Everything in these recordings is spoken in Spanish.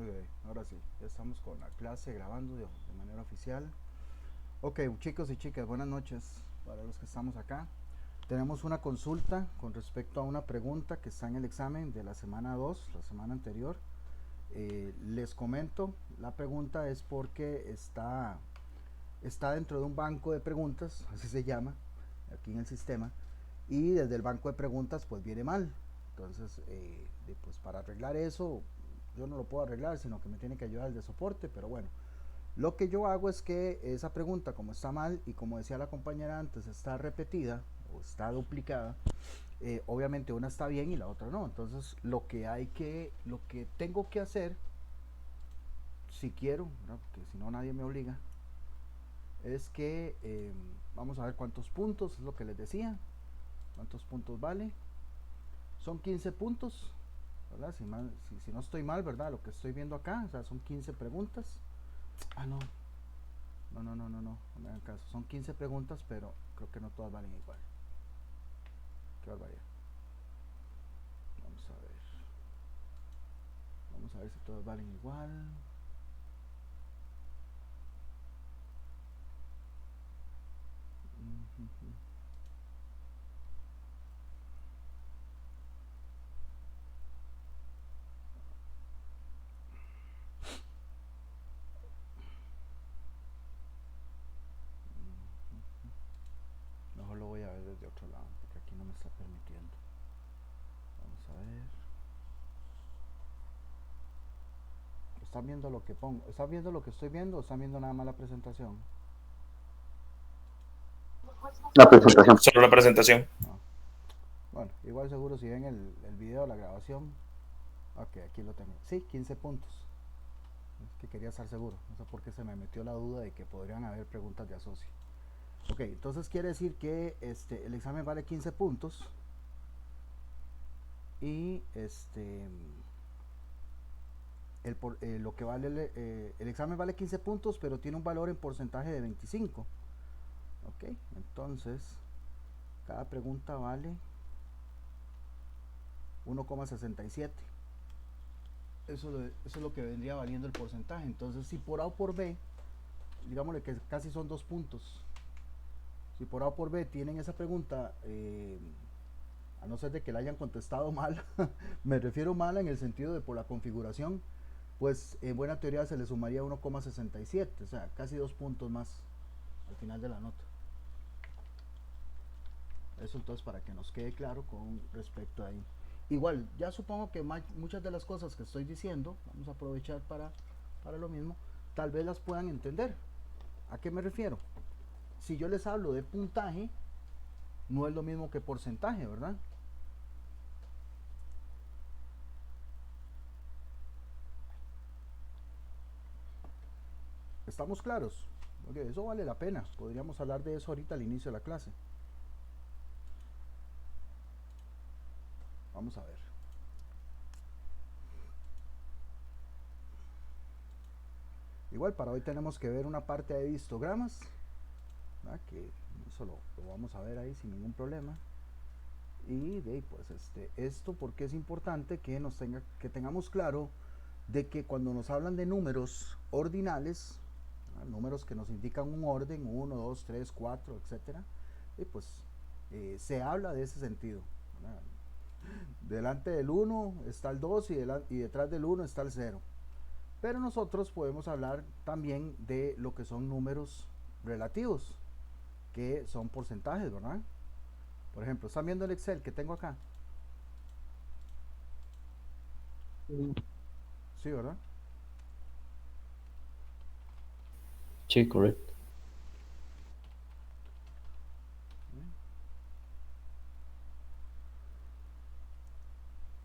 Ok, ahora sí, ya estamos con la clase grabando de manera oficial. Ok, chicos y chicas, buenas noches para los que estamos acá. Tenemos una consulta con respecto a una pregunta que está en el examen de la semana 2, la semana anterior. Les comento, la pregunta es porque está dentro de un banco de preguntas, así se llama, aquí en el sistema, y desde el banco de preguntas pues viene mal. Entonces, pues para arreglar eso, yo no lo puedo arreglar, sino que me tiene que ayudar el de soporte, pero bueno, lo que yo hago es que esa pregunta, como está mal y como decía la compañera antes, está repetida o está duplicada, obviamente una está bien y la otra no. Entonces, lo que tengo que hacer, si quiero, ¿no? Porque si no nadie me obliga, es que vamos a ver cuántos puntos, es lo que les decía, cuántos puntos vale. Son 15 puntos, ¿verdad? Si no estoy mal, ¿verdad? Lo que estoy viendo acá, o sea, son 15 preguntas. Ah, no, no me hagan caso. Son 15 preguntas, pero creo que no todas valen igual. Qué barbaridad. Vamos a ver. Vamos a ver si todas valen igual. Mejor lo voy a ver desde otro lado, porque aquí no me está permitiendo. Vamos a ver. ¿Están viendo lo que pongo? ¿Están viendo lo que estoy viendo o están viendo nada más la presentación? La presentación. Solo la presentación. No. Bueno, igual seguro si ven el video, la grabación. Ok, aquí lo tengo. Sí, 15 puntos. Es que quería estar seguro. No sé por qué se me metió la duda de que podrían haber preguntas de asocio. Ok, entonces quiere decir que el examen vale 15 puntos. Y lo que vale el examen vale 15 puntos, pero tiene un valor en porcentaje de 25. Ok, entonces cada pregunta vale 1,67. Eso es lo que vendría valiendo el porcentaje. Entonces, si por A o por B, digámosle que casi son 2 puntos. Si por A o por B tienen esa pregunta, a no ser de que la hayan contestado mal, me refiero mal en el sentido de por la configuración, pues en buena teoría se le sumaría 1,67, o sea, casi 2 puntos más al final de la nota. Eso entonces para que nos quede claro con respecto a ahí. Igual, ya supongo que muchas de las cosas que estoy diciendo, vamos a aprovechar para lo mismo, tal vez las puedan entender. ¿A qué me refiero? Si yo les hablo de puntaje, no es lo mismo que porcentaje, ¿verdad? ¿Estamos claros? Porque eso vale la pena. Podríamos hablar de eso ahorita al inicio de la clase. Vamos a ver. Igual para hoy tenemos que ver una parte de histogramas, ¿verdad? Que eso lo vamos a ver ahí sin ningún problema. Y pues esto porque es importante que que tengamos claro de que cuando nos hablan de números ordinales, ¿verdad? Números que nos indican un orden, 1, 2, 3, 4, etcétera, y pues se habla de ese sentido, ¿verdad? Delante del 1 está el 2 y detrás del 1 está el 0. Pero nosotros podemos hablar también de lo que son números relativos, que son porcentajes, ¿verdad? Por ejemplo, ¿están viendo el Excel que tengo acá? Sí, ¿verdad? Sí, correcto.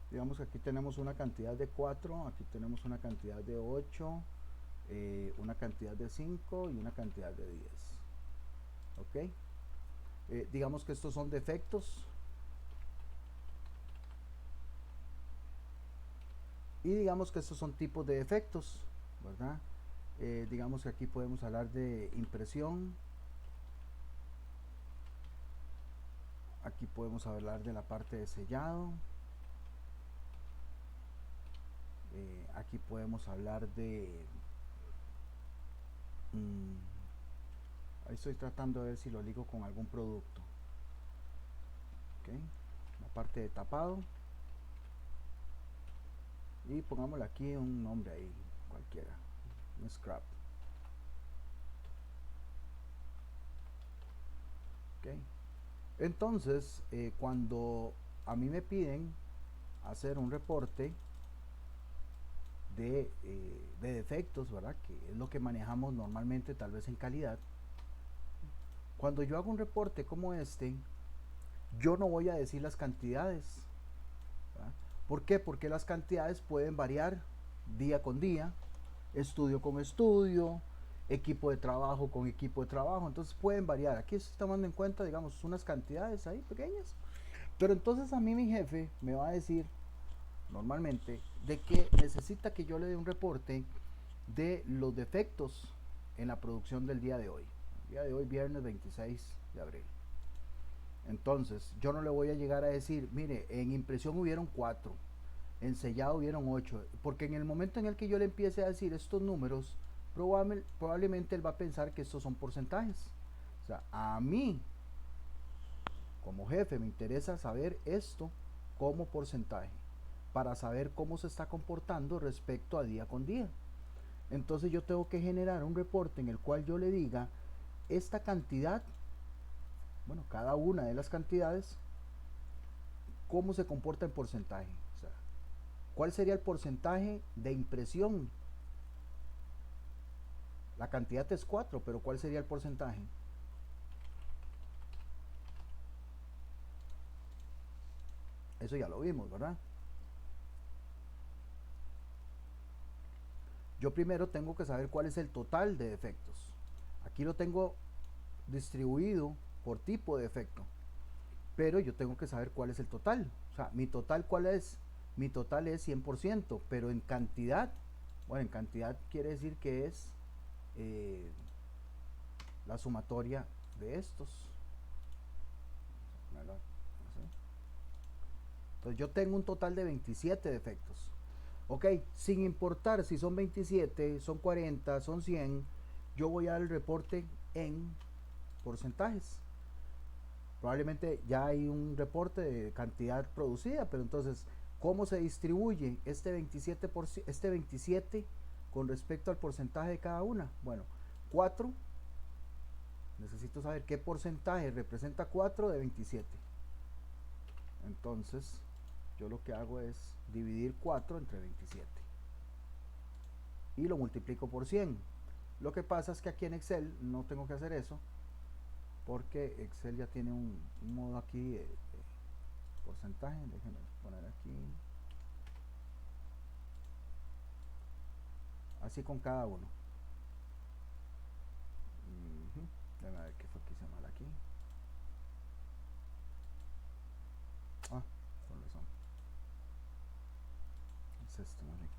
Digamos que aquí tenemos una cantidad de 4, aquí tenemos una cantidad de 8, una cantidad de 5 y una cantidad de 10. ¿Ok? Digamos que estos son defectos y digamos que estos son tipos de defectos, ¿verdad? Digamos que aquí podemos hablar de impresión, aquí podemos hablar de la parte de sellado, aquí podemos hablar de ahí estoy tratando de ver si lo ligo con algún producto. Ok, la parte de tapado, y pongámosle aquí un nombre ahí cualquiera, un scrap. Ok, entonces cuando a mí me piden hacer un reporte de defectos, ¿verdad? Que es lo que manejamos normalmente tal vez en calidad. Cuando yo hago un reporte como este, yo no voy a decir las cantidades, ¿verdad? ¿Por qué? Porque las cantidades pueden variar día con día, estudio con estudio, equipo de trabajo con equipo de trabajo, entonces pueden variar. Aquí se está tomando en cuenta, digamos, unas cantidades ahí pequeñas. Pero entonces a mí mi jefe me va a decir normalmente de que necesita que yo le dé un reporte de los defectos en la producción del día de hoy. El día de hoy, viernes 26 de abril. Entonces, yo no le voy a llegar a decir, mire, en impresión hubieron 4, en sellado hubieron 8, porque en el momento en el que yo le empiece a decir estos números, probablemente él va a pensar que estos son porcentajes. O sea, a mí, como jefe, me interesa saber esto como porcentaje, para saber cómo se está comportando respecto a día con día. Entonces yo tengo que generar un reporte en el cual yo le diga esta cantidad, bueno, cada una de las cantidades, cómo se comporta en porcentaje. O sea, ¿cuál sería el porcentaje de impresión? La cantidad es 4, pero ¿cuál sería el porcentaje? Eso ya lo vimos, ¿verdad? Yo primero tengo que saber cuál es el total de defectos. Aquí lo tengo distribuido por tipo de defecto, pero yo tengo que saber cuál es el total. O sea, mi total, ¿cuál es? Mi total es 100%, pero en cantidad, bueno, en cantidad quiere decir que es eh, la sumatoria de estos. Entonces yo tengo un total de 27 defectos. Ok, sin importar si son 27, son 40, son 100, yo voy a dar el reporte en porcentajes. Probablemente ya hay un reporte de cantidad producida, pero entonces, ¿cómo se distribuye este 27 con respecto al porcentaje de cada una? Bueno, 4, necesito saber qué porcentaje representa 4 de 27. Entonces, yo lo que hago es dividir 4 entre 27 y lo multiplico por 100. Lo que pasa es que aquí en Excel no tengo que hacer eso, porque Excel ya tiene un modo aquí de porcentaje. Déjenme poner aquí así con cada uno. Déjame ver qué fue que hice mal aquí. Con razón. Es esto, ¿vale?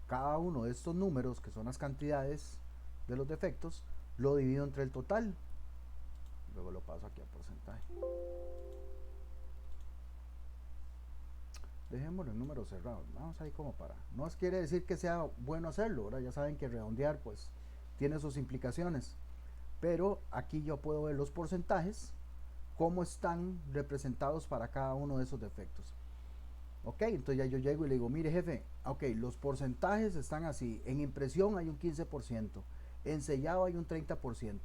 Cada uno de estos números, que son las cantidades de los defectos, lo divido entre el total. Luego lo paso aquí a porcentaje. Dejémoslo en números cerrados. Vamos ahí como para. No quiere decir que sea bueno hacerlo, ¿verdad? Ya saben que redondear pues tiene sus implicaciones. Pero aquí yo puedo ver los porcentajes, cómo están representados para cada uno de esos defectos. Ok, entonces ya yo llego y le digo, mire jefe, ok, los porcentajes están así. En impresión hay un 15%, en sellado hay un 30%,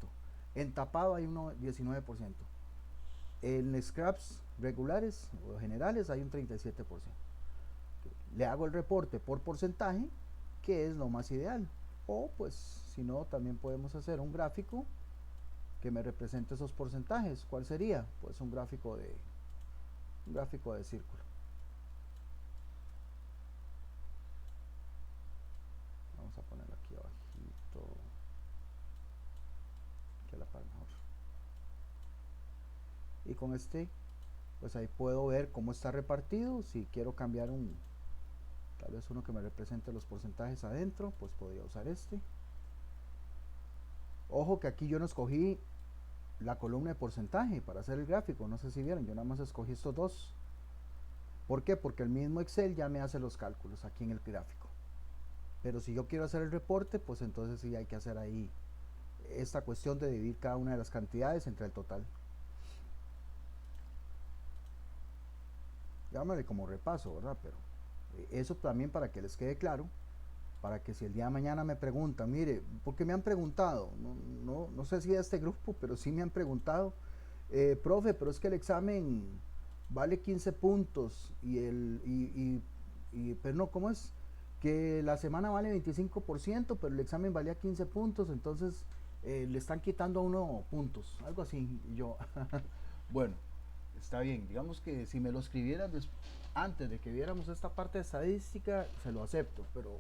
en tapado hay un 19%, en scraps regulares o generales hay un 37%. Le hago el reporte por porcentaje, que es lo más ideal. O pues si no, también podemos hacer un gráfico que me represente esos porcentajes. ¿Cuál sería? Pues un gráfico de círculo. Vamos a ponerlo aquí abajito, que la para mejor. Y con este, pues ahí puedo ver cómo está repartido. Si quiero cambiar tal vez uno que me represente los porcentajes adentro, pues podría usar este. Ojo que aquí yo no escogí la columna de porcentaje para hacer el gráfico, no sé si vieron, yo nada más escogí estos dos. ¿Por qué? Porque el mismo Excel ya me hace los cálculos aquí en el gráfico. Pero si yo quiero hacer el reporte, pues entonces sí hay que hacer ahí esta cuestión de dividir cada una de las cantidades entre el total. Llámale como repaso, ¿verdad? Pero eso también para que les quede claro, para que si el día de mañana me preguntan, mire, porque me han preguntado, no sé si de este grupo, pero sí me han preguntado, profe, pero es que el examen vale 15 puntos pero no, ¿cómo es? Que la semana vale 25%, pero el examen valía 15 puntos, entonces le están quitando a uno puntos, algo así. Y yo, bueno, está bien, digamos que si me lo escribieras antes de que viéramos esta parte de estadística, se lo acepto, pero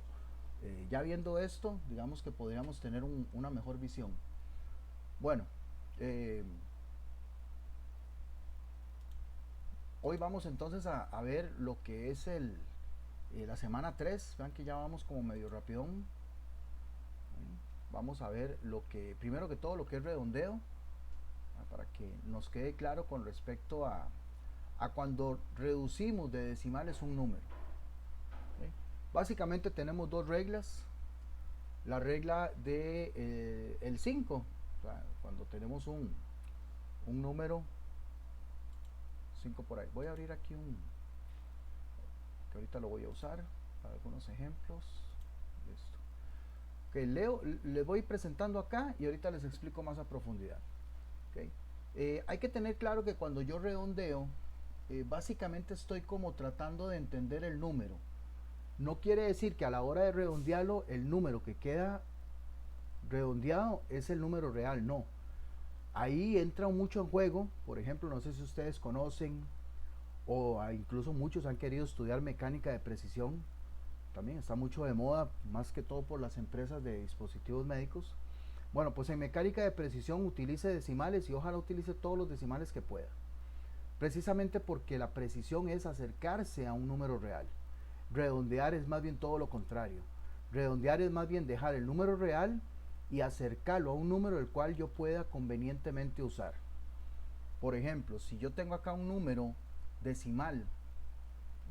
ya viendo esto, digamos que podríamos tener una mejor visión. Bueno, eh, hoy vamos entonces a ver lo que es la semana 3. Vean que ya vamos como medio rapidón. Vamos a ver lo que, primero que todo, lo que es redondeo, para que nos quede claro con respecto a cuando reducimos de decimales un número. ¿Sí? Básicamente tenemos dos reglas. La regla de el 5, o sea, cuando tenemos un número 5 por ahí. Voy a abrir aquí que ahorita lo voy a usar para algunos ejemplos. Listo. Ok, les voy presentando acá y ahorita les explico más a profundidad. Okay. Hay que tener claro que cuando yo redondeo, básicamente estoy como tratando de entender el número. No quiere decir que a la hora de redondearlo, el número que queda redondeado es el número real, no. Ahí entra mucho en juego, por ejemplo, no sé si ustedes conocen o incluso muchos han querido estudiar mecánica de precisión, también está mucho de moda, más que todo por las empresas de dispositivos médicos. Bueno, pues en mecánica de precisión utilice decimales y ojalá utilice todos los decimales que pueda. Precisamente porque la precisión es acercarse a un número real. Redondear es más bien todo lo contrario. Redondear es más bien dejar el número real y acercarlo a un número el cual yo pueda convenientemente usar. Por ejemplo, si yo tengo acá un número decimal,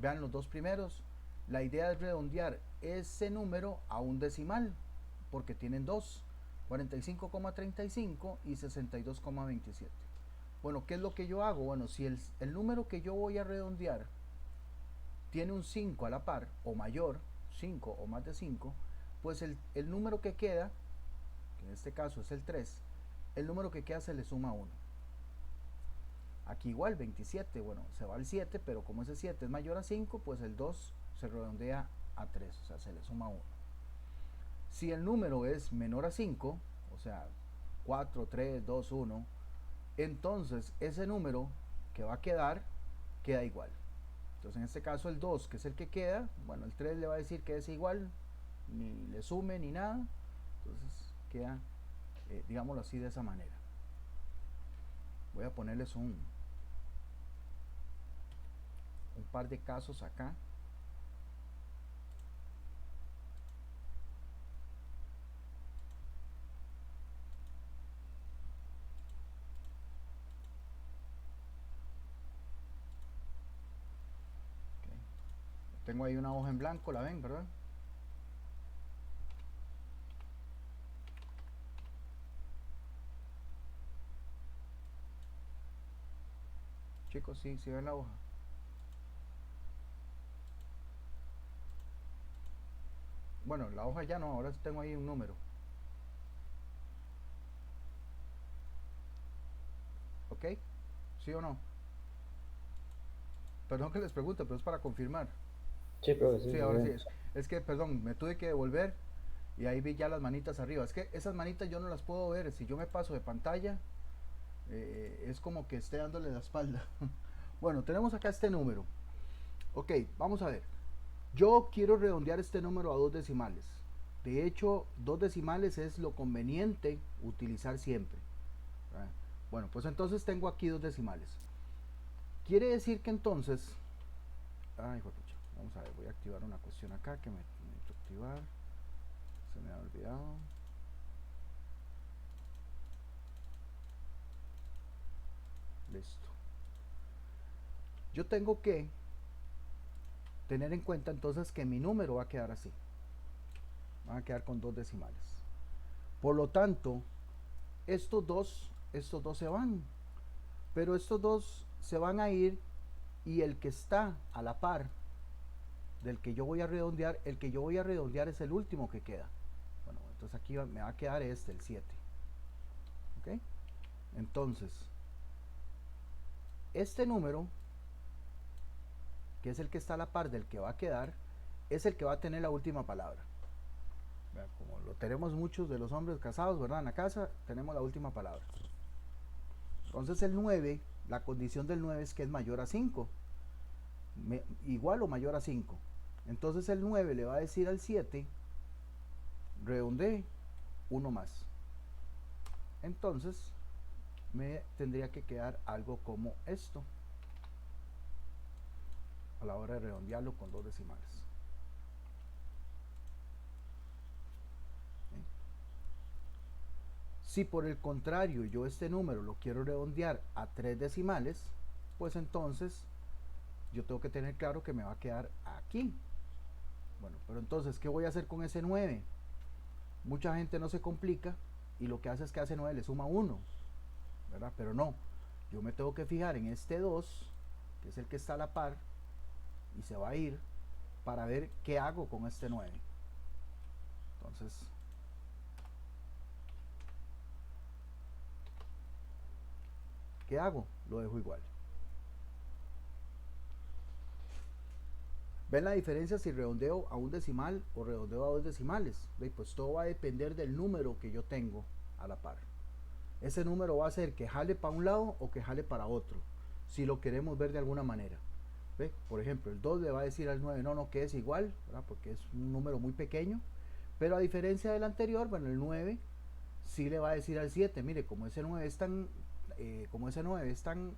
vean los dos primeros, la idea es redondear ese número a un decimal, porque tienen dos, 45,35 y 62,27. Bueno, ¿qué es lo que yo hago? Bueno, si el número que yo voy a redondear tiene un 5 a la par o mayor, 5 o más de 5, pues el número que queda, que en este caso es el 3, el número que queda se le suma 1. Aquí igual 27, bueno, se va al 7, pero como ese 7 es mayor a 5, pues el 2 se redondea a 3, o sea, se le suma 1. Si el número es menor a 5, o sea, 4, 3, 2, 1, entonces ese número que va a queda igual. Entonces en este caso el 2, que es el que queda, bueno, el 3 le va a decir que es igual, ni le sume ni nada, entonces queda, digámoslo así, de esa manera. Voy a ponerles un par de casos acá. Okay. Tengo ahí una hoja en blanco, la ven, ¿verdad? Chicos, sí, sí ven la hoja. Bueno, la hoja ya no, ahora tengo ahí un número. ¿Ok? ¿Sí o no? Perdón que les pregunte, pero es para confirmar. Sí, profe, sí, Sí, sí, ahora sí bien. es que, perdón, me tuve que devolver y ahí vi ya las manitas arriba. Es que esas manitas yo no las puedo ver. Si yo me paso de pantalla, es como que esté dándole la espalda. Bueno, tenemos acá este número. Ok, vamos a ver. Yo quiero redondear este número a dos decimales. De hecho, dos decimales es lo conveniente utilizar siempre. ¿Verdad? Bueno, pues entonces tengo aquí dos decimales. Quiere decir que entonces... Ay, pucha, vamos a ver, voy a activar una cuestión acá que me necesito activar. Se me ha olvidado. Listo. Yo tengo que tener en cuenta entonces que mi número va a quedar así. Van a quedar con 2 decimales. Por lo tanto, estos dos se van. Pero estos dos se van a ir y el que está a la par del que yo voy a redondear, el que yo voy a redondear es el último que queda. Bueno, entonces aquí me va a quedar el 7. ¿Ok? Entonces, este número, que es el que está a la par del que va a quedar, es el que va a tener la última palabra. Como lo tenemos muchos de los hombres casados, ¿verdad? En la casa tenemos la última palabra. Entonces el 9, la condición del 9 es que es mayor a 5. Igual o mayor a 5. Entonces el 9 le va a decir al 7, redondee 1 más. Entonces me tendría que quedar algo como esto a la hora de redondearlo con 2 decimales. Si por el contrario yo este número lo quiero redondear a 3 decimales, pues entonces yo tengo que tener claro que me va a quedar aquí. Bueno, pero entonces, ¿qué voy a hacer con ese 9? Mucha gente no se complica y lo que hace es que a ese 9 le suma 1, ¿verdad? Pero no, yo me tengo que fijar en este 2, que es el que está a la par, y se va a ir para ver qué hago con este 9. Entonces, ¿qué hago? Lo dejo igual. ¿Ven la diferencia si redondeo a un decimal o redondeo a 2 decimales? Pues todo va a depender del número que yo tengo a la par. Ese número va a ser que jale para un lado o que jale para otro, si lo queremos ver de alguna manera. ¿Ve? Por ejemplo, el 2 le va a decir al 9, no, que es igual, ¿verdad? Porque es un número muy pequeño. Pero a diferencia del anterior, bueno, el 9 sí le va a decir al 7, mire, como ese 9 es tan,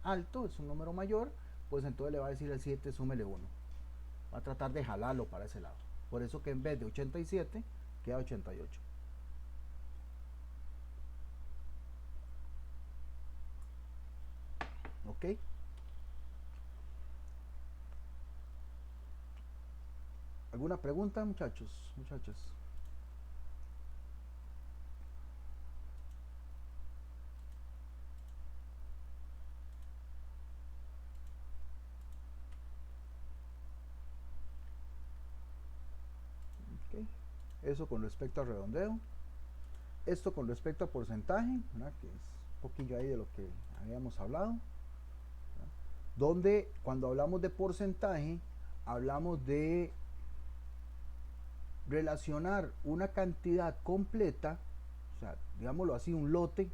alto, es un número mayor, pues entonces le va a decir al 7, súmele 1. Va a tratar de jalarlo para ese lado. Por eso que en vez de 87, queda 88. ¿Ok? ¿Alguna pregunta, muchachos? Muchachas. Okay. Eso con respecto al redondeo. Esto con respecto a porcentaje, ¿verdad? Que es un poquillo ahí de lo que habíamos hablado. ¿Verdad? Donde cuando hablamos de porcentaje, hablamos de relacionar una cantidad completa, o sea, digámoslo así, un lote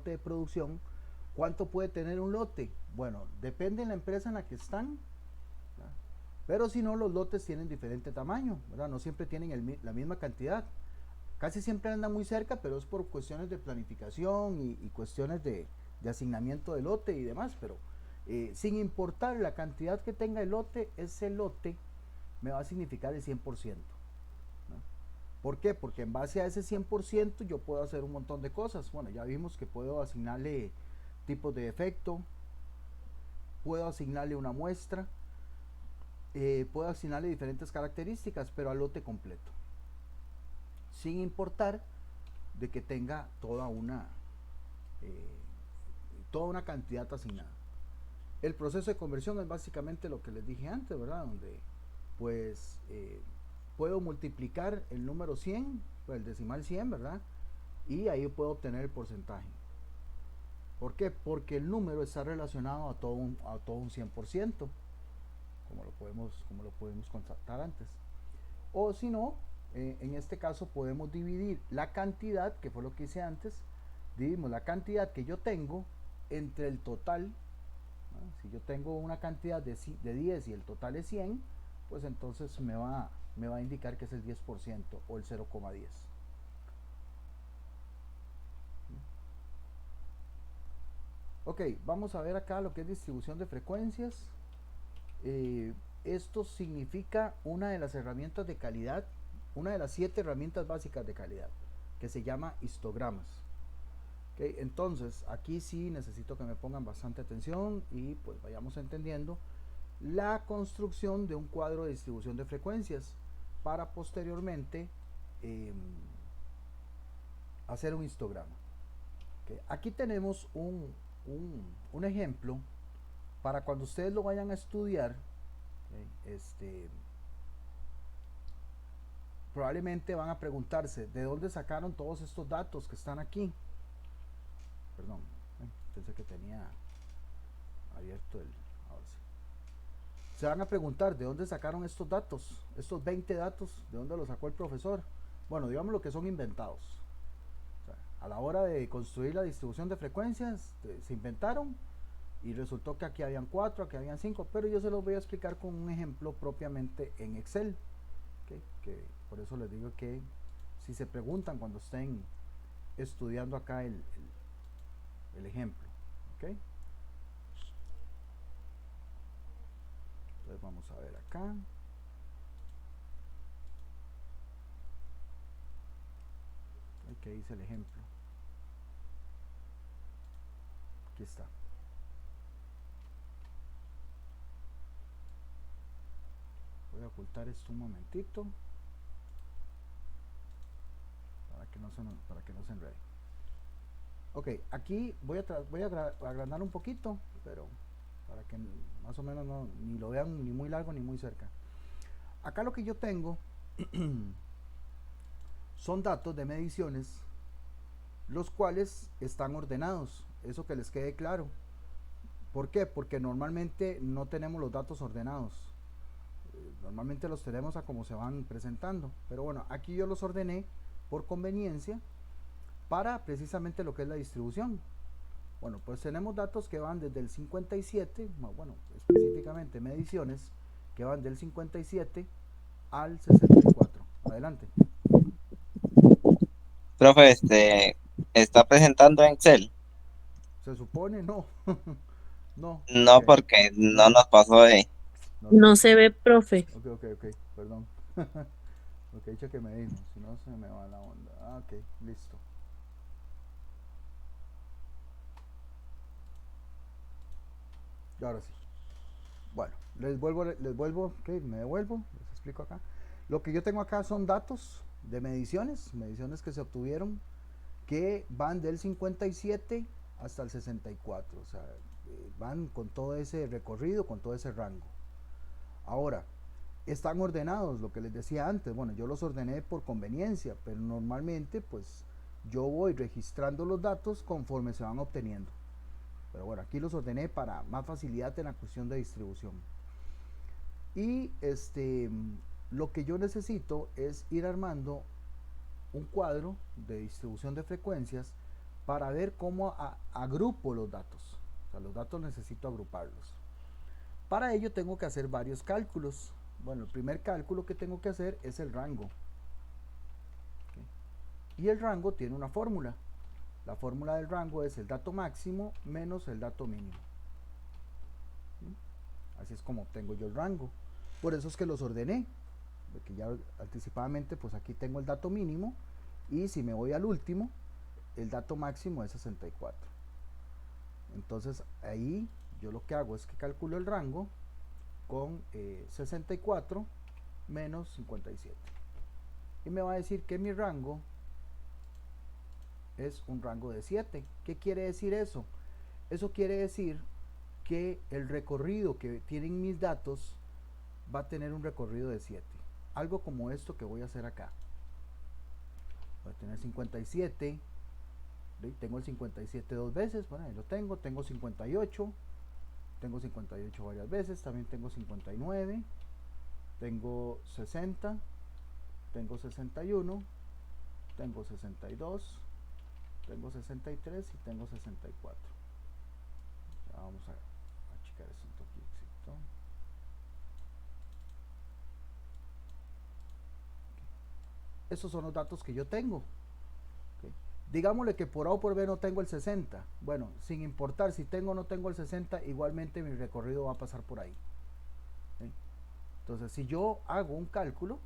de producción. ¿Cuánto puede tener un lote? Bueno, depende de la empresa en la que están, ¿verdad? Pero si no, los lotes tienen diferente tamaño, ¿verdad? No siempre tienen la misma cantidad. Casi siempre andan muy cerca, pero es por cuestiones de planificación y cuestiones de asignamiento de lote y demás, pero sin importar la cantidad que tenga el lote, ese lote me va a significar el 100%. ¿No? ¿Por qué? Porque en base a ese 100% yo puedo hacer un montón de cosas. Bueno, ya vimos que puedo asignarle tipos de defecto, puedo asignarle una muestra, puedo asignarle diferentes características, pero al lote completo, sin importar de que tenga toda una cantidad asignada. El proceso de conversión es básicamente lo que les dije antes, ¿verdad? Donde pues puedo multiplicar el número 100, pues el decimal 100, ¿verdad? Y ahí puedo obtener el porcentaje. ¿Por qué? Porque el número está relacionado a todo un 100%, como lo podemos constatar antes. O si no, en este caso podemos dividir la cantidad, que fue lo que hice antes, dividimos la cantidad que yo tengo entre el total, ¿no? Si yo tengo una cantidad de 10 y el total es 100, pues entonces me va a indicar que es el 10% o el 0,10. Ok, vamos a ver acá lo que es distribución de frecuencias. Esto significa una de las herramientas de calidad, una de las 7 herramientas básicas de calidad, que se llama histogramas. Okay, entonces aquí sí necesito que me pongan bastante atención y pues vayamos entendiendo la construcción de un cuadro de distribución de frecuencias para posteriormente hacer un histograma. Okay. Aquí tenemos un ejemplo para cuando ustedes lo vayan a estudiar. Okay, probablemente van a preguntarse de dónde sacaron todos estos datos que están aquí. Perdón, pensé que tenía abierto el... Ahora sí. Se van a preguntar de dónde sacaron estos datos, estos 20 datos, de dónde los sacó el profesor. Bueno, digamos lo que son inventados. O sea, a la hora de construir la distribución de frecuencias, se inventaron y resultó que aquí habían 4, aquí habían 5, pero yo se los voy a explicar con un ejemplo propiamente en Excel. ¿Okay? Que por eso les digo que si se preguntan cuando estén estudiando acá el ejemplo. ¿Okay? Entonces vamos a ver acá. ¿Qué dice el ejemplo? Aquí está. Voy a ocultar esto un momentito para que no se enrede. Ok, aquí voy a agrandar un poquito, pero para que más o menos no, ni lo vean ni muy largo ni muy cerca. Acá lo que yo tengo son datos de mediciones, los cuales están ordenados, eso que les quede claro. ¿Por qué? Porque normalmente no tenemos los datos ordenados. Normalmente los tenemos a como se van presentando. Pero bueno, aquí yo los ordené por conveniencia para precisamente lo que es la distribución. Bueno, pues tenemos datos que van desde el 57, bueno, específicamente mediciones que van del 57 al 64. Adelante. Profe, está presentando en Excel. Se supone, no. No, ok. No, porque no No, nos pasó de. no, ok. No se ve, profe. Ok, perdón. Ok, dicho que me dijo, si no se me va la onda. Ah, ok, listo. Y ahora sí. Bueno, ok, me devuelvo, les explico acá. Lo que yo tengo acá son datos de mediciones que se obtuvieron que van del 57 hasta el 64, o sea, van con todo ese recorrido, con todo ese rango. Ahora, están ordenados, lo que les decía antes, bueno, yo los ordené por conveniencia, pero normalmente pues yo voy registrando los datos conforme se van obteniendo. Pero bueno, aquí los ordené para más facilidad en la cuestión de distribución. Y lo que yo necesito es ir armando un cuadro de distribución de frecuencias para ver cómo agrupo los datos. O sea, los datos necesito agruparlos. Para ello tengo que hacer varios cálculos. Bueno, el primer cálculo que tengo que hacer es el rango. ¿Okay? Y el rango tiene una fórmula. La fórmula del rango es el dato máximo menos el dato mínimo. Así es como obtengo yo el rango. Por eso es que los ordené. Porque ya anticipadamente, pues aquí tengo el dato mínimo. Y si me voy al último, el dato máximo es 64. Entonces ahí yo lo que hago es que calculo el rango con 64 menos 57. Y me va a decir que mi rango es un rango de 7. ¿Qué quiere decir eso? Eso quiere decir que el recorrido que tienen mis datos va a tener un recorrido de 7. Algo como esto que voy a hacer acá. Voy a tener 57. Tengo el 57 dos veces. Bueno, ahí lo tengo. Tengo 58. Tengo 58 varias veces. También tengo 59. Tengo 60. Tengo 61. Tengo 62. Tengo 63 y tengo 64. Ya vamos a achicar esto un poquito. Esos son los datos que yo tengo. Okay. Digámosle que por A o por B no tengo el 60. Bueno, sin importar si tengo o no tengo el 60, igualmente mi recorrido va a pasar por ahí. ¿Sí? Entonces, si yo hago un cálculo,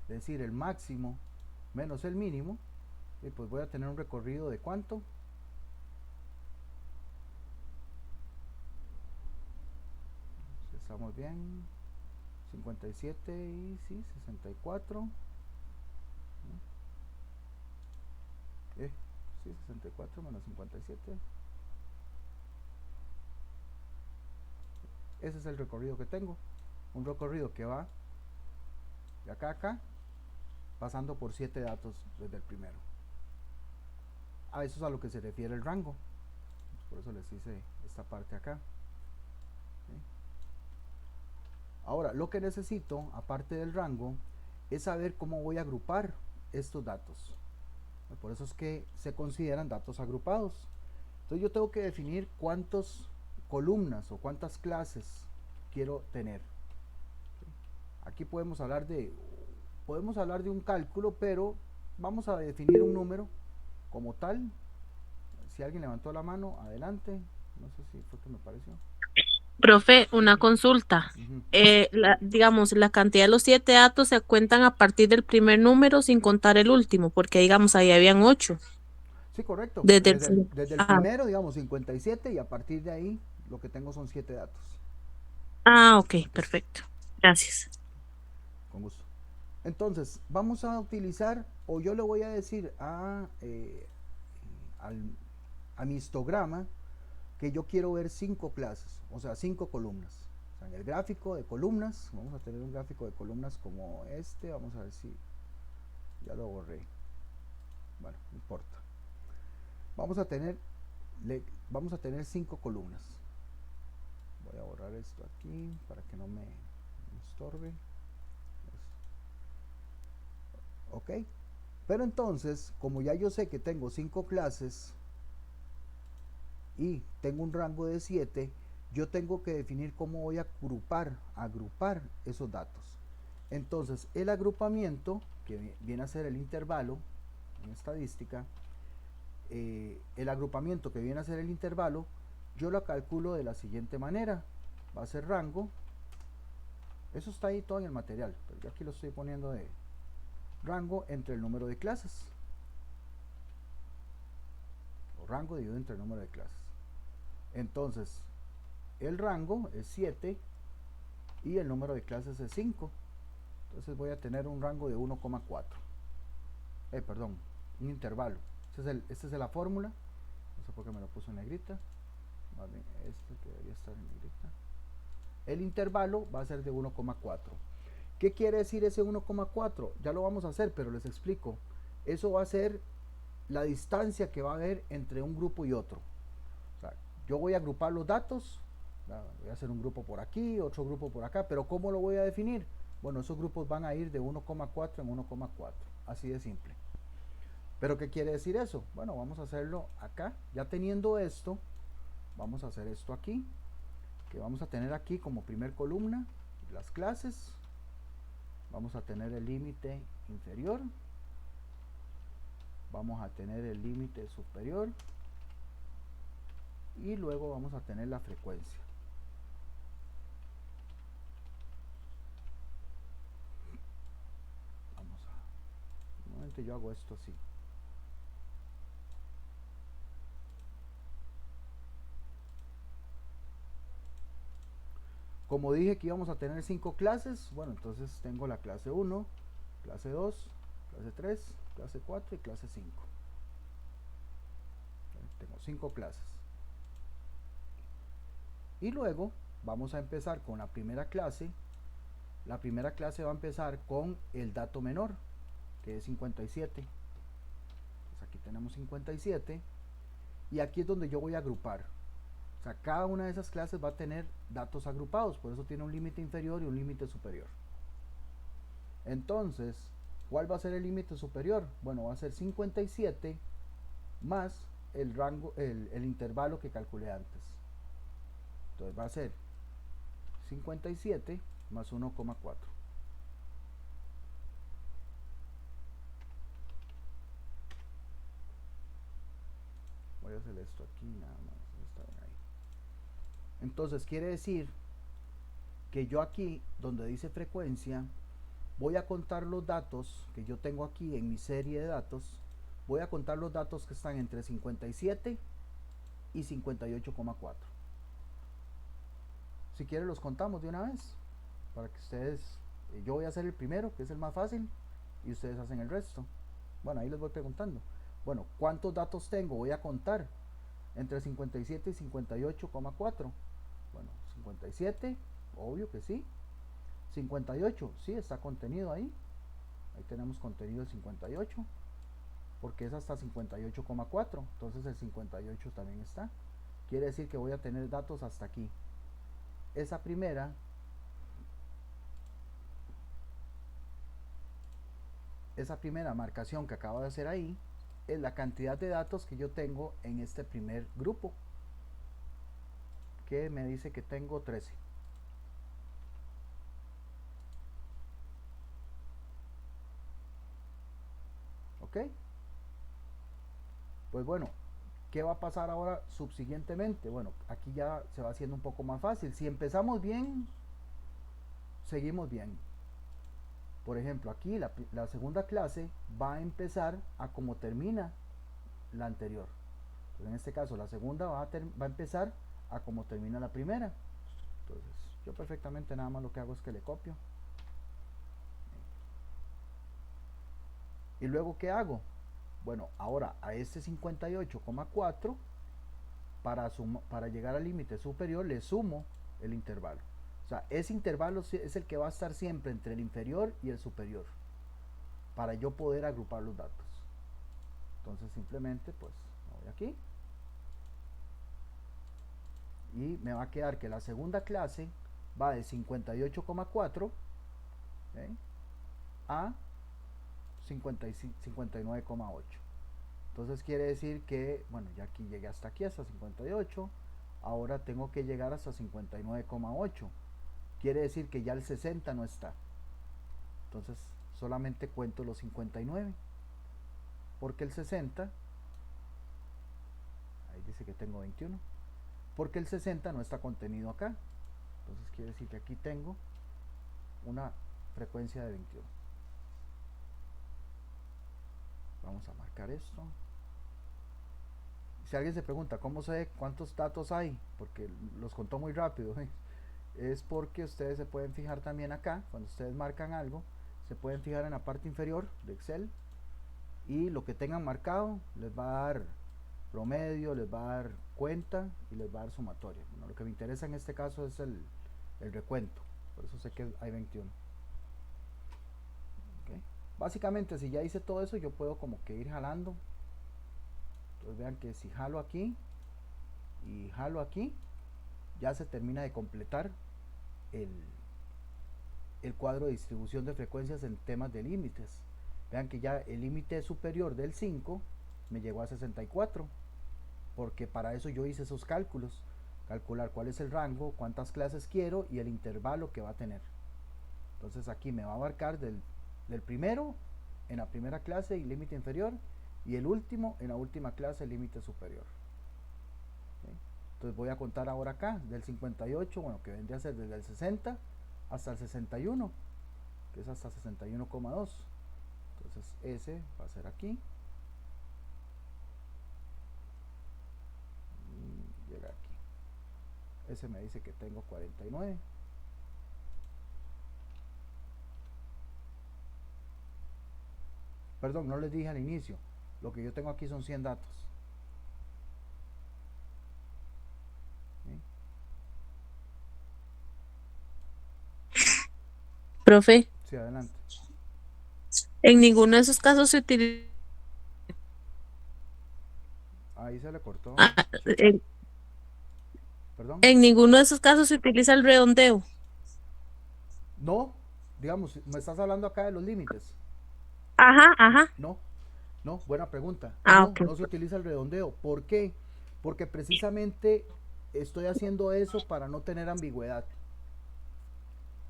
de decir el máximo menos el mínimo, pues voy a tener un recorrido de ¿cuánto? estamos bien. 57 y sí, 64. Sí, 64 menos 57. Ese es el recorrido que tengo. Un recorrido que va de acá a acá, pasando por 7 datos desde el primero. A eso es a lo que se refiere el rango. Por eso les hice esta parte acá. ¿Sí? Ahora, lo que necesito, aparte del rango, es saber cómo voy a agrupar estos datos. Por eso es que se consideran datos agrupados. Entonces yo tengo que definir cuántas columnas o cuántas clases quiero tener. Aquí podemos hablar de un cálculo, pero vamos a definir un número como tal. Si alguien levantó la mano, adelante. No sé si fue que me pareció. Profe, una consulta. Ujú. Digamos, la cantidad de los 7 datos se cuentan a partir del primer número sin contar el último, porque digamos ahí habían 8. Sí, correcto. Desde el, Desde el ah, primero, digamos, 57 y a partir de ahí lo que tengo son 7 datos. ok, Ok, perfecto. Gracias. con gusto. Entonces, vamos a utilizar, o yo le voy a decir a mi histograma que yo quiero ver 5 clases, o sea, 5 columnas. O sea, en el gráfico de columnas, vamos a tener un gráfico de columnas como este, vamos a ver si ya lo borré. Bueno, no importa. Vamos a tener 5 columnas. Voy a borrar esto aquí para que no me estorbe. Ok, pero entonces, como ya yo sé que tengo 5 clases y tengo un rango de 7, yo tengo que definir cómo voy a agrupar esos datos. Entonces, el agrupamiento, que viene a ser el intervalo en estadística, el agrupamiento que viene a ser el intervalo, yo lo calculo de la siguiente manera. Va a ser rango, eso está ahí todo en el material, pero yo aquí lo estoy poniendo de rango entre el número de clases, o rango dividido entre el número de clases. Entonces, el rango es 7 y el número de clases es 5. Entonces voy a tener un rango de 1,4. Perdón, un intervalo. Esta es la fórmula. No sé por qué me lo puso en negrita. Más bien, este que debería estar en negrita. El intervalo va a ser de 1,4. ¿Qué quiere decir ese 1,4? Ya lo vamos a hacer, pero les explico. Eso va a ser la distancia que va a haber entre un grupo y otro. O sea, yo voy a agrupar los datos. Voy a hacer un grupo por aquí, otro grupo por acá, pero ¿cómo lo voy a definir? Bueno, esos grupos van a ir de 1,4 en 1,4. Así de simple. ¿Pero qué quiere decir eso? Bueno, vamos a hacerlo acá. Ya teniendo esto, vamos a hacer esto aquí. Que vamos a tener aquí como primer columna las clases. Vamos a tener el límite inferior. Vamos a tener el límite superior. Y luego vamos a tener la frecuencia. Normalmente yo hago esto así. Como dije que íbamos a tener 5 clases, bueno, entonces tengo la clase 1, clase 2, clase 3, clase 4 y clase 5. Tengo 5 clases. Y luego vamos a empezar con la primera clase. La primera clase va a empezar con el dato menor, que es 57. Pues aquí tenemos 57. Y aquí es donde yo voy a agrupar. O sea, cada una de esas clases va a tener datos agrupados, por eso tiene un límite inferior y un límite superior. Entonces, ¿cuál va a ser el límite superior? Bueno, va a ser 57 más el rango, el intervalo que calculé antes. Entonces va a ser 57 más 1,4. Voy a hacer esto aquí nada más. Está bien ahí. Entonces quiere decir que yo aquí, donde dice frecuencia, voy a contar los datos que yo tengo aquí en mi serie de datos. Voy a contar los datos que están entre 57 y 58,4. si quieren los contamos de una vez, para que ustedes, yo voy a hacer el primero, que es el más fácil, y ustedes hacen el resto. Bueno, ahí les voy preguntando. Bueno, ¿cuántos datos tengo? Voy a contar entre 57 y 58,4. Bueno, 57, obvio que sí. 58, sí, está contenido ahí. Ahí tenemos contenido de 58, porque es hasta 58,4. Entonces el 58 también está. Quiere decir que voy a tener datos hasta aquí. Esa primera marcación que acabo de hacer ahí es la cantidad de datos que yo tengo en este primer grupo, que me dice que tengo 13. ¿Ok? Pues bueno, ¿qué va a pasar ahora subsiguientemente? Bueno, aquí ya se va haciendo un poco más fácil. Si empezamos bien, seguimos bien. Por ejemplo, aquí la segunda clase va a empezar a como termina la anterior. Entonces, en este caso, la segunda va a empezar a como termina la primera. Entonces, yo perfectamente nada más lo que hago es que le copio. ¿Y luego qué hago? Bueno, ahora a este 58,4, para llegar al límite superior, le sumo el intervalo. O sea, ese intervalo es el que va a estar siempre entre el inferior y el superior, para yo poder agrupar los datos. Entonces simplemente pues me voy aquí y me va a quedar que la segunda clase va de 58,4 a 59,8. Entonces quiere decir que, bueno, ya aquí llegué hasta aquí, hasta 58. Ahora tengo que llegar hasta 59,8. Quiere decir que ya el 60 no está. Entonces solamente cuento los 59. Porque el 60, ahí dice que tengo 21. Porque el 60 no está contenido acá. Entonces quiere decir que aquí tengo una frecuencia de 21. Vamos a marcar esto. Si alguien se pregunta cómo sé cuántos datos hay, porque los contó muy rápido, es porque ustedes se pueden fijar también acá, cuando ustedes marcan algo, se pueden fijar en la parte inferior de Excel y lo que tengan marcado les va a dar promedio, les va a dar cuenta y les va a dar sumatoria. Bueno, lo que me interesa en este caso es el recuento, por eso sé que hay 21. Okay. Básicamente, si ya hice todo eso, yo puedo como que ir jalando. Entonces vean que si jalo aquí y jalo aquí, ya se termina de completar el cuadro de distribución de frecuencias en temas de límites. Vean que ya el límite superior del 5 me llegó a 64, porque para eso yo hice esos cálculos, calcular cuál es el rango, cuántas clases quiero y el intervalo que va a tener. Entonces aquí me va a abarcar del primero en la primera clase y límite inferior, y el último en la última clase límite superior. ¿Okay? Entonces voy a contar ahora acá del 58, bueno, que vendría a ser desde el 60 hasta el 61, que es hasta 61,2. Entonces ese va a ser aquí y llega aquí. Ese me dice que tengo 49. Perdón, no les dije al inicio, lo que yo tengo aquí son 100 datos. Profe, Sí, adelante. en ninguno de esos casos se utiliza, Ahí se le cortó. en, Perdón. en ninguno de esos casos se utiliza el redondeo. No, digamos, me estás hablando acá de los límites. Ajá, ajá. No, no, buena pregunta. Ah, No, ok. no se utiliza el redondeo. ¿Por qué? Porque precisamente estoy haciendo eso para no tener ambigüedad.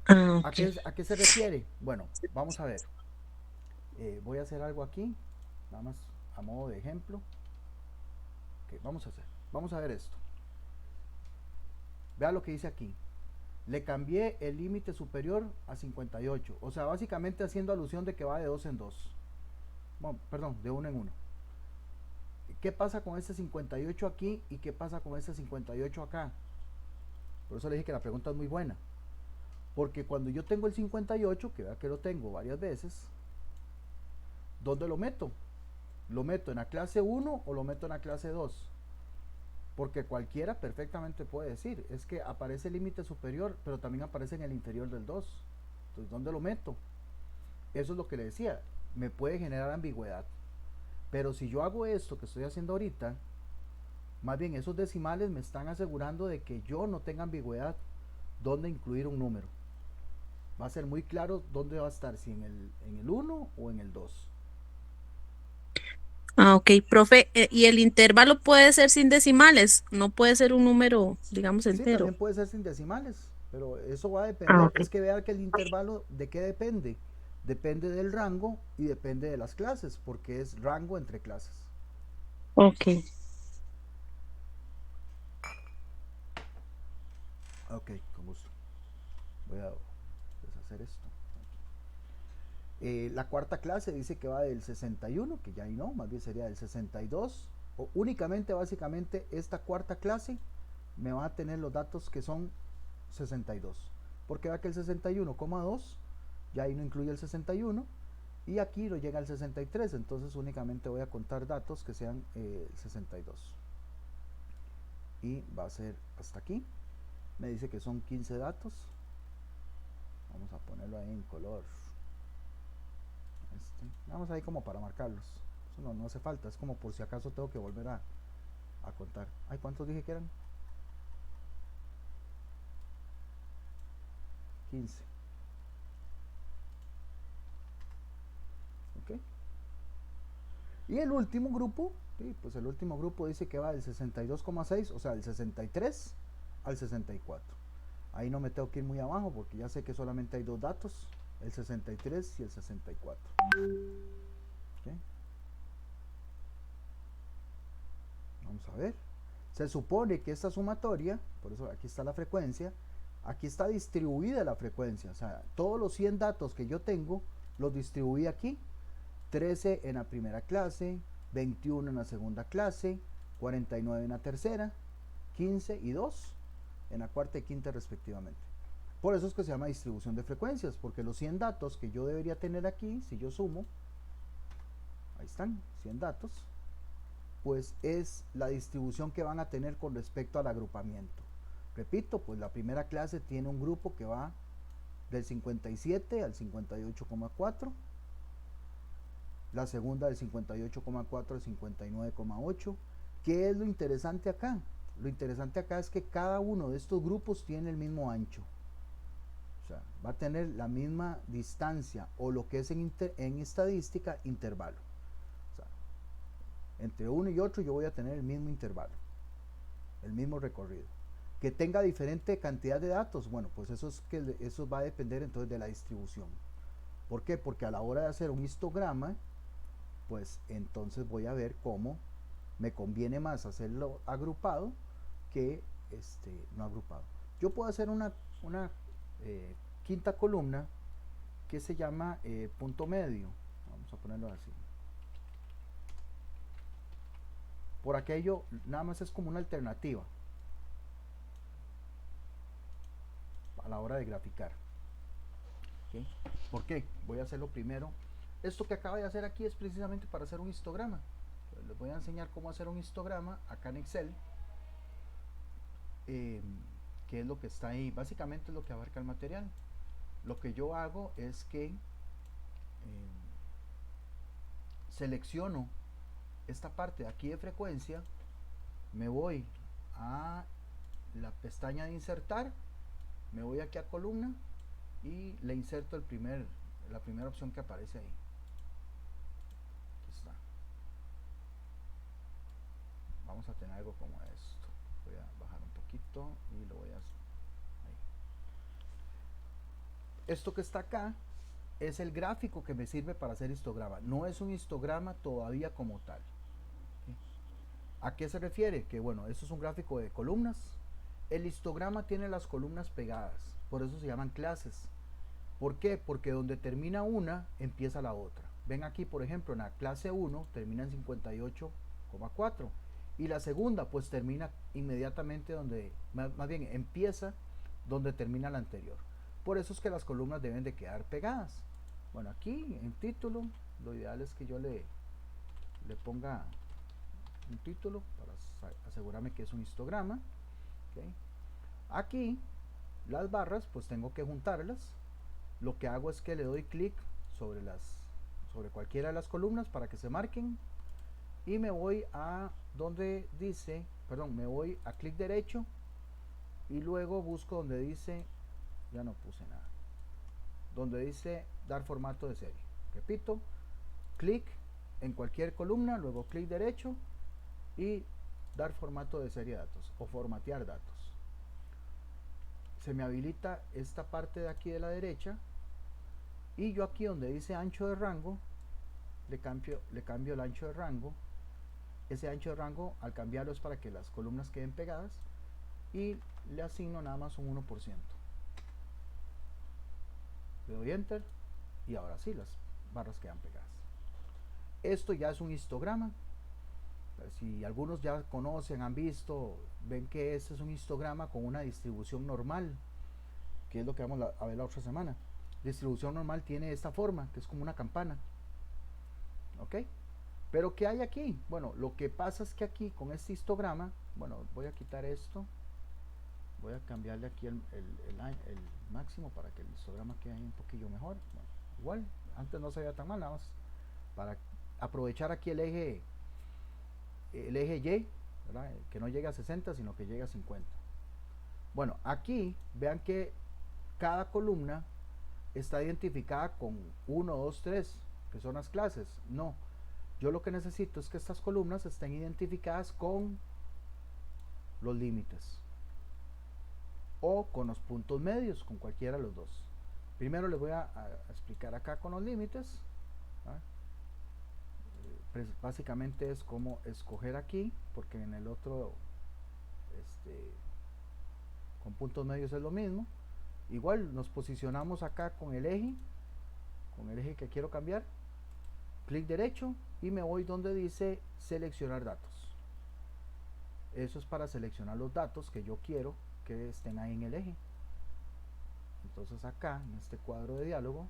Ah, ¿A ok. qué se refiere? Bueno, vamos a ver. Voy a hacer algo aquí, nada más a modo de ejemplo. Okay, vamos a ver esto. Vea lo que dice aquí. Le cambié el límite superior a 58. O sea, básicamente haciendo alusión de que va de 2 en 2. Bueno, perdón, de 1 en 1. ¿Qué pasa con este 58 aquí y qué pasa con este 58 acá? Por eso le dije que la pregunta es muy buena. Porque cuando yo tengo el 58, que vea que lo tengo varias veces, ¿dónde lo meto? ¿Lo meto en la clase 1 o lo meto en la clase 2? Porque cualquiera perfectamente puede decir, es que aparece el límite superior, pero también aparece en el inferior del 2. Entonces, ¿dónde lo meto? Eso es lo que le decía, me puede generar ambigüedad. Pero si yo hago esto que estoy haciendo ahorita, más bien esos decimales me están asegurando de que yo no tenga ambigüedad dónde incluir un número. Va a ser muy claro dónde va a estar, si en el 1 o en el 2. Ah, ok, profe, ¿y el intervalo puede ser sin decimales? No puede ser un número, digamos, Sí, entero. también puede ser sin decimales, pero eso va a Ah, depender. ok. Es que vea que el intervalo, ¿de qué depende? Depende del rango y depende de las clases, porque es rango entre clases. Ok. Ok, con gusto. Voy a deshacer esto. La cuarta clase dice que va del 61, que ya ahí no, más bien sería del 62. O únicamente, básicamente, esta cuarta clase me va a tener los datos que son 62. Porque vea que el 61,2 ya ahí no incluye el 61 y aquí lo llega al 63, entonces únicamente voy a contar datos que sean 62 y va a ser hasta aquí. Me dice que son 15 datos, vamos a ponerlo ahí en color vamos ahí como para marcarlos. Eso no hace falta, es como por si acaso tengo que volver a contar. Ay, ¿cuántos dije que eran? 15. Ok. Y el último grupo, sí, pues el último grupo dice que va del 62,6, o sea, del 63 al 64. Ahí no me tengo que ir muy abajo porque ya sé que solamente hay dos datos, el 63 y el 64. ¿Okay? Vamos a ver. Se supone que esta sumatoria, por eso aquí está la frecuencia, aquí está distribuida la frecuencia, o sea, todos los 100 datos que yo tengo los distribuí aquí. 13 en la primera clase, 21 en la segunda clase, 49 en la tercera, 15 y 2 en la cuarta y quinta respectivamente. Por eso es que se llama distribución de frecuencias, porque los 100 datos que yo debería tener aquí, si yo sumo, ahí están, 100 datos, pues es la distribución que van a tener con respecto al agrupamiento. Repito, pues la primera clase tiene un grupo que va del 57 al 58,4, la segunda del 58,4 al 59,8. ¿Qué es lo interesante acá? Lo interesante acá es que cada uno de estos grupos tiene el mismo ancho. O sea, va a tener la misma distancia o lo que es en estadística intervalo. O sea, entre uno y otro yo voy a tener el mismo intervalo, el mismo recorrido. Que tenga diferente cantidad de datos, bueno, pues eso va a depender entonces de la distribución. ¿Por qué? Porque a la hora de hacer un histograma, pues entonces voy a ver cómo me conviene más hacerlo agrupado que no agrupado. Yo puedo hacer una quinta columna que se llama punto medio, vamos a ponerlo así. Por aquello nada más es como una alternativa a la hora de graficar. ¿Okay? ¿Por qué? Voy a hacerlo primero. Esto que acabo de hacer aquí es precisamente para hacer un histograma. Les voy a enseñar cómo hacer un histograma acá en Excel, que es lo que está ahí. Básicamente es lo que abarca el material. Lo que yo hago es que selecciono esta parte de aquí de frecuencia, me voy a la pestaña de insertar, me voy aquí a columna y le inserto la primera opción que aparece ahí. Aquí está. Vamos a tener algo como esto. Voy a bajar un poquito y lo voy a ahí. Esto que está acá es el gráfico que me sirve para hacer histograma. No es un histograma todavía como tal. ¿Okay? ¿A qué se refiere? Que bueno, esto es un gráfico de columnas. El histograma tiene las columnas pegadas, por eso se llaman clases. ¿Por qué? Porque donde termina una, empieza la otra. Ven aquí, por ejemplo, en la clase 1 termina en 58,4. Y la segunda pues termina inmediatamente donde, más bien empieza donde termina la anterior. Por eso es que las columnas deben de quedar pegadas. Bueno, aquí en título, lo ideal es que yo le ponga un título para asegurarme que es un histograma. ¿Okay? Aquí las barras pues tengo que juntarlas. Lo que hago es que le doy clic sobre cualquiera de las columnas para que se marquen y me voy a donde dice, me voy a clic derecho y luego busco donde dice, ya no puse nada, donde dice dar formato de serie. Repito, clic en cualquier columna, luego clic derecho y dar formato de serie de datos o formatear datos. Se me habilita esta parte de aquí de la derecha y yo aquí donde dice ancho de rango le cambio el ancho de rango. Ese ancho de rango al cambiarlo es para que las columnas queden pegadas y le asigno nada más un 1%. Le doy enter y ahora sí las barras quedan pegadas. Esto ya es un histograma. Si algunos ya conocen, han visto, ven que este es un histograma con una distribución normal, que es lo que vamos a ver la otra semana. Distribución normal tiene esta forma, que es como una campana. ¿Ok? Pero ¿qué hay aquí? Bueno, lo que pasa es que aquí con este histograma, bueno, voy a quitar esto, voy a cambiarle aquí el máximo para que el histograma quede ahí un poquillo mejor. Bueno, igual, antes no se veía tan mal, nada más para aprovechar aquí el eje Y, ¿verdad? Que no llegue a 60 sino que llegue a 50. Bueno, aquí vean que cada columna está identificada con 1, 2, 3, que son las clases. No, yo lo que necesito es que estas columnas estén identificadas con los límites o con los puntos medios, con cualquiera de los dos. Primero les voy a explicar acá con los límites. Pues básicamente es como escoger aquí, porque en el otro con puntos medios es lo mismo. Igual nos posicionamos acá con el eje que quiero cambiar, clic derecho y me voy donde dice seleccionar datos. Eso es para seleccionar los datos que yo quiero que estén ahí en el eje. Entonces acá en este cuadro de diálogo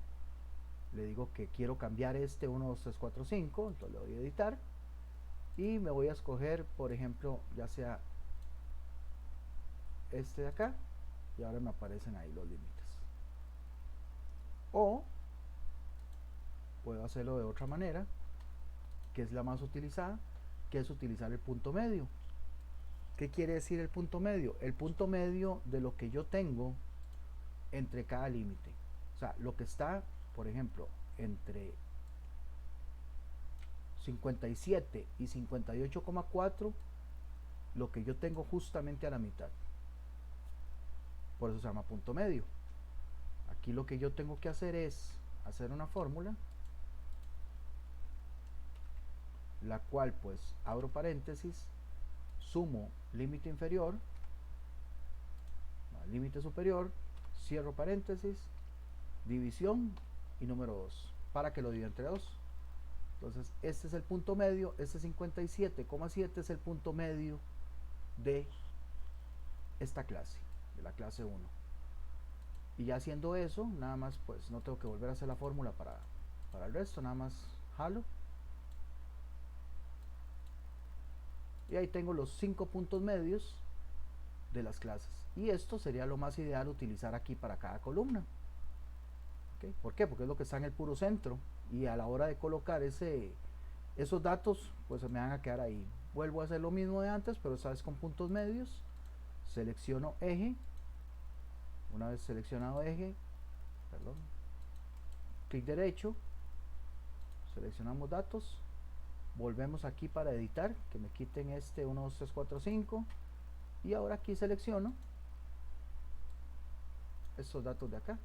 le digo que quiero cambiar este 1, 2, 3, 4, 5, entonces le doy a editar y me voy a escoger, por ejemplo, ya sea este de acá y ahora me aparecen ahí los límites. O puedo hacerlo de otra manera, que es la más utilizada, que es utilizar el punto medio. ¿Qué quiere decir el punto medio? El punto medio de lo que yo tengo entre cada límite. O sea, lo que está, por ejemplo, entre 57 y 58,4, lo que yo tengo justamente a la mitad. Por eso se llama punto medio. Aquí lo que yo tengo que hacer es hacer una fórmula, la cual pues abro paréntesis, sumo límite inferior, límite superior, cierro paréntesis, división y número 2, para que lo divida entre 2. Entonces este es el punto medio, este 57,7 es el punto medio de esta clase, de la clase 1. Y ya haciendo eso, nada más pues no tengo que volver a hacer la fórmula para el resto, nada más jalo. Y ahí tengo los 5 puntos medios de las clases. Y esto sería lo más ideal utilizar aquí para cada columna. ¿Okay? ¿Por qué? Porque es lo que está en el puro centro. Y a la hora de colocar esos datos, pues se me van a quedar ahí. Vuelvo a hacer lo mismo de antes, pero esta vez con puntos medios. Selecciono eje. Una vez seleccionado eje, clic derecho, seleccionamos datos, volvemos aquí para editar, que me quiten este 1, 2, 3, 4, 5 y ahora aquí selecciono estos datos de acá,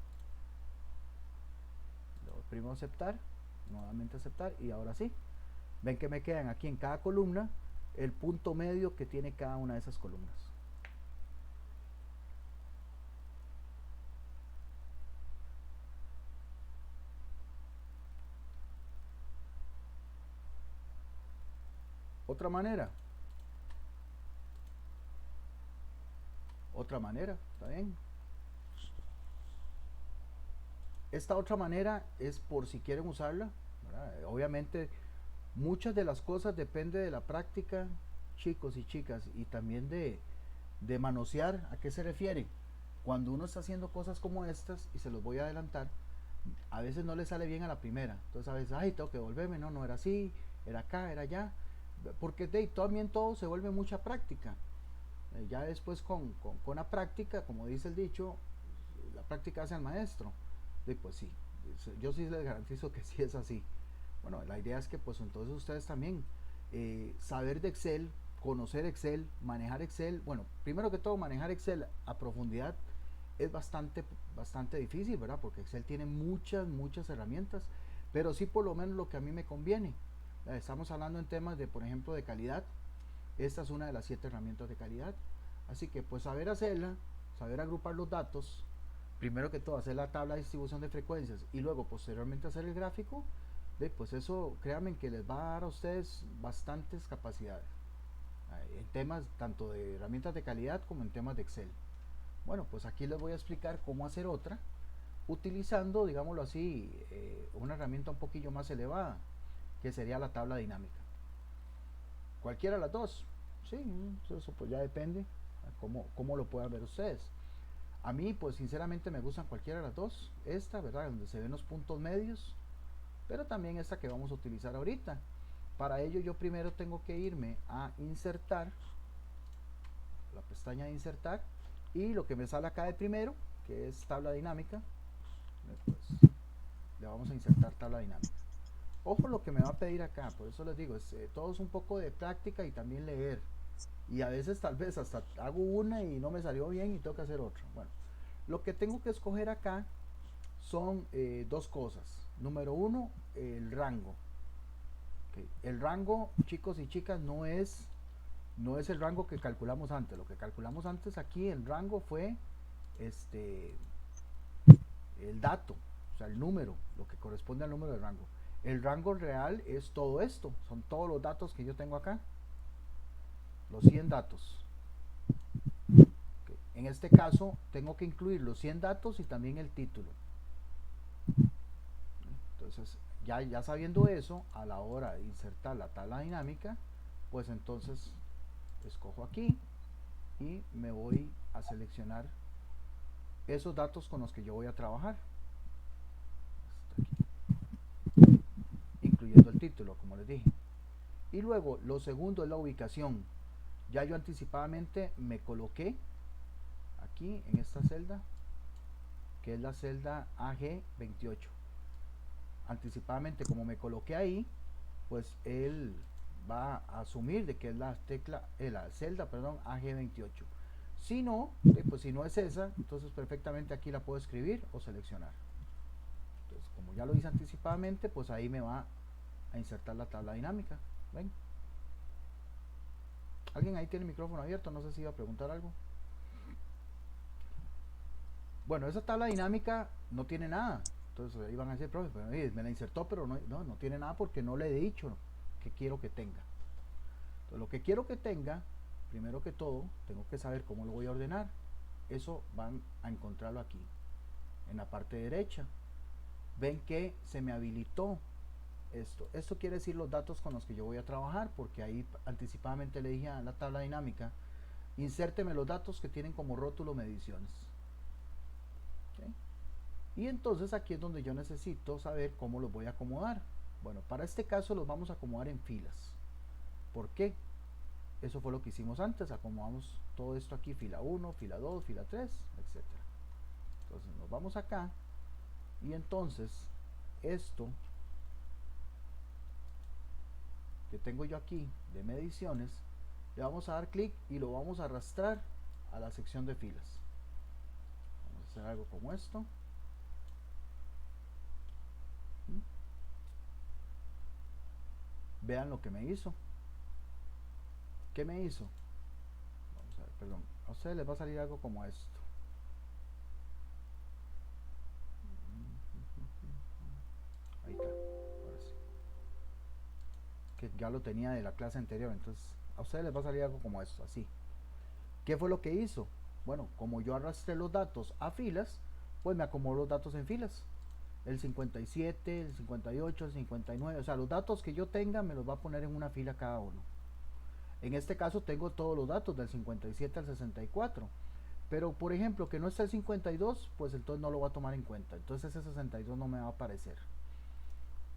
lo oprimo aceptar, nuevamente aceptar y ahora sí, ven que me quedan aquí en cada columna el punto medio que tiene cada una de esas columnas. Otra manera, otra manera, ¿está bien? Esta otra manera es por si quieren usarla, ¿verdad? Obviamente muchas de las cosas depende de la práctica, chicos y chicas, y también de manosear. ¿A qué se refiere? Cuando uno está haciendo cosas como estas, y se los voy a adelantar, a veces no le sale bien a la primera. Entonces a veces, ay, tengo que volverme, no, no era así, era acá, era allá. Porque también todo se vuelve mucha práctica. Ya después con la práctica, como dice el dicho, la práctica hace al maestro. Y pues sí, yo sí les garantizo que sí es así. Bueno, la idea es que pues entonces ustedes también saber de Excel, conocer Excel, manejar Excel. Bueno, primero que todo manejar Excel a profundidad es bastante difícil, ¿verdad? Porque Excel tiene muchas herramientas, pero sí por lo menos lo que a mí me conviene. Estamos hablando en temas de, por ejemplo, de calidad. Esta es una de las 7 herramientas de calidad. Así que pues saber hacerla, saber agrupar los datos, primero que todo hacer la tabla de distribución de frecuencias y luego posteriormente hacer el gráfico, pues eso créanme que les va a dar a ustedes bastantes capacidades en temas tanto de herramientas de calidad como en temas de Excel. Bueno, pues aquí les voy a explicar cómo hacer otra utilizando, digámoslo así, una herramienta un poquillo más elevada, que sería la tabla dinámica. Cualquiera de las dos, sí, eso pues ya depende cómo lo puedan ver ustedes. A mí pues sinceramente me gustan cualquiera de las dos. Esta, ¿verdad? Donde se ven los puntos medios, pero también esta que vamos a utilizar ahorita. Para ello yo primero tengo que irme a insertar, la pestaña de insertar, y lo que me sale acá de primero, que es tabla dinámica, pues le vamos a insertar tabla dinámica. Ojo lo que me va a pedir acá, por eso les digo, todo es un poco de práctica y también leer. Y a veces tal vez hasta hago una y no me salió bien y tengo que hacer otra. Bueno, lo que tengo que escoger acá son dos cosas. Número uno, el rango. Okay. El rango, chicos y chicas, no es el rango que calculamos antes. Lo que calculamos antes aquí, el rango fue el dato, o sea, el número, lo que corresponde al número de rango. El rango real es todo esto, son todos los datos que yo tengo acá, los 100 datos. Okay. En este caso tengo que incluir los 100 datos y también el título. Entonces ya sabiendo eso, a la hora de insertar la tabla dinámica, pues entonces escojo aquí y me voy a seleccionar esos datos con los que yo voy a trabajar, incluyendo el título, como les dije. Y luego lo segundo es la ubicación. Ya yo anticipadamente me coloqué aquí en esta celda, que es la celda AG28. Anticipadamente, como me coloqué ahí, pues él va a asumir de que es la celda AG28. Si no, pues si no es esa, entonces perfectamente aquí la puedo escribir o seleccionar. Entonces, como ya lo hice anticipadamente, pues ahí me va a insertar la tabla dinámica. ¿Ven? ¿Alguien ahí tiene el micrófono abierto? No sé si iba a preguntar algo. Bueno, esa tabla dinámica no tiene nada. Entonces ahí van a decir, profe, pero, me la insertó, pero no tiene nada porque no le he dicho que quiero que tenga. Entonces, lo que quiero que tenga, primero que todo, tengo que saber cómo lo voy a ordenar. Eso van a encontrarlo aquí, en la parte derecha. Ven que se me habilitó esto. Esto quiere decir los datos con los que yo voy a trabajar, porque ahí anticipadamente le dije a la tabla dinámica, insérteme los datos que tienen como rótulo mediciones. ¿Okay? Y entonces aquí es donde yo necesito saber cómo los voy a acomodar. Bueno, para este caso los vamos a acomodar en filas. ¿Por qué? Eso fue lo que hicimos antes, acomodamos todo esto aquí, fila 1, fila 2, fila 3, etc. Entonces nos vamos acá y entonces esto que tengo yo aquí de mediciones, le vamos a dar clic y lo vamos a arrastrar a la sección de filas. Vamos a hacer algo como esto. Vean lo que me hizo. ¿Qué me hizo? Vamos a ver, perdón. A ustedes les va a salir algo como esto. Ahí está. Ahora sí. Que ya lo tenía de la clase anterior. Entonces, a ustedes les va a salir algo como esto, así. ¿Qué fue lo que hizo? Bueno, como yo arrastré los datos a filas, pues me acomodo los datos en filas. El 57, el 58, el 59, o sea, los datos que yo tenga me los va a poner en una fila cada uno. En este caso tengo todos los datos del 57 al 64. Pero por ejemplo que no está el 52, pues entonces no lo va a tomar en cuenta. Entonces ese 62 no me va a aparecer.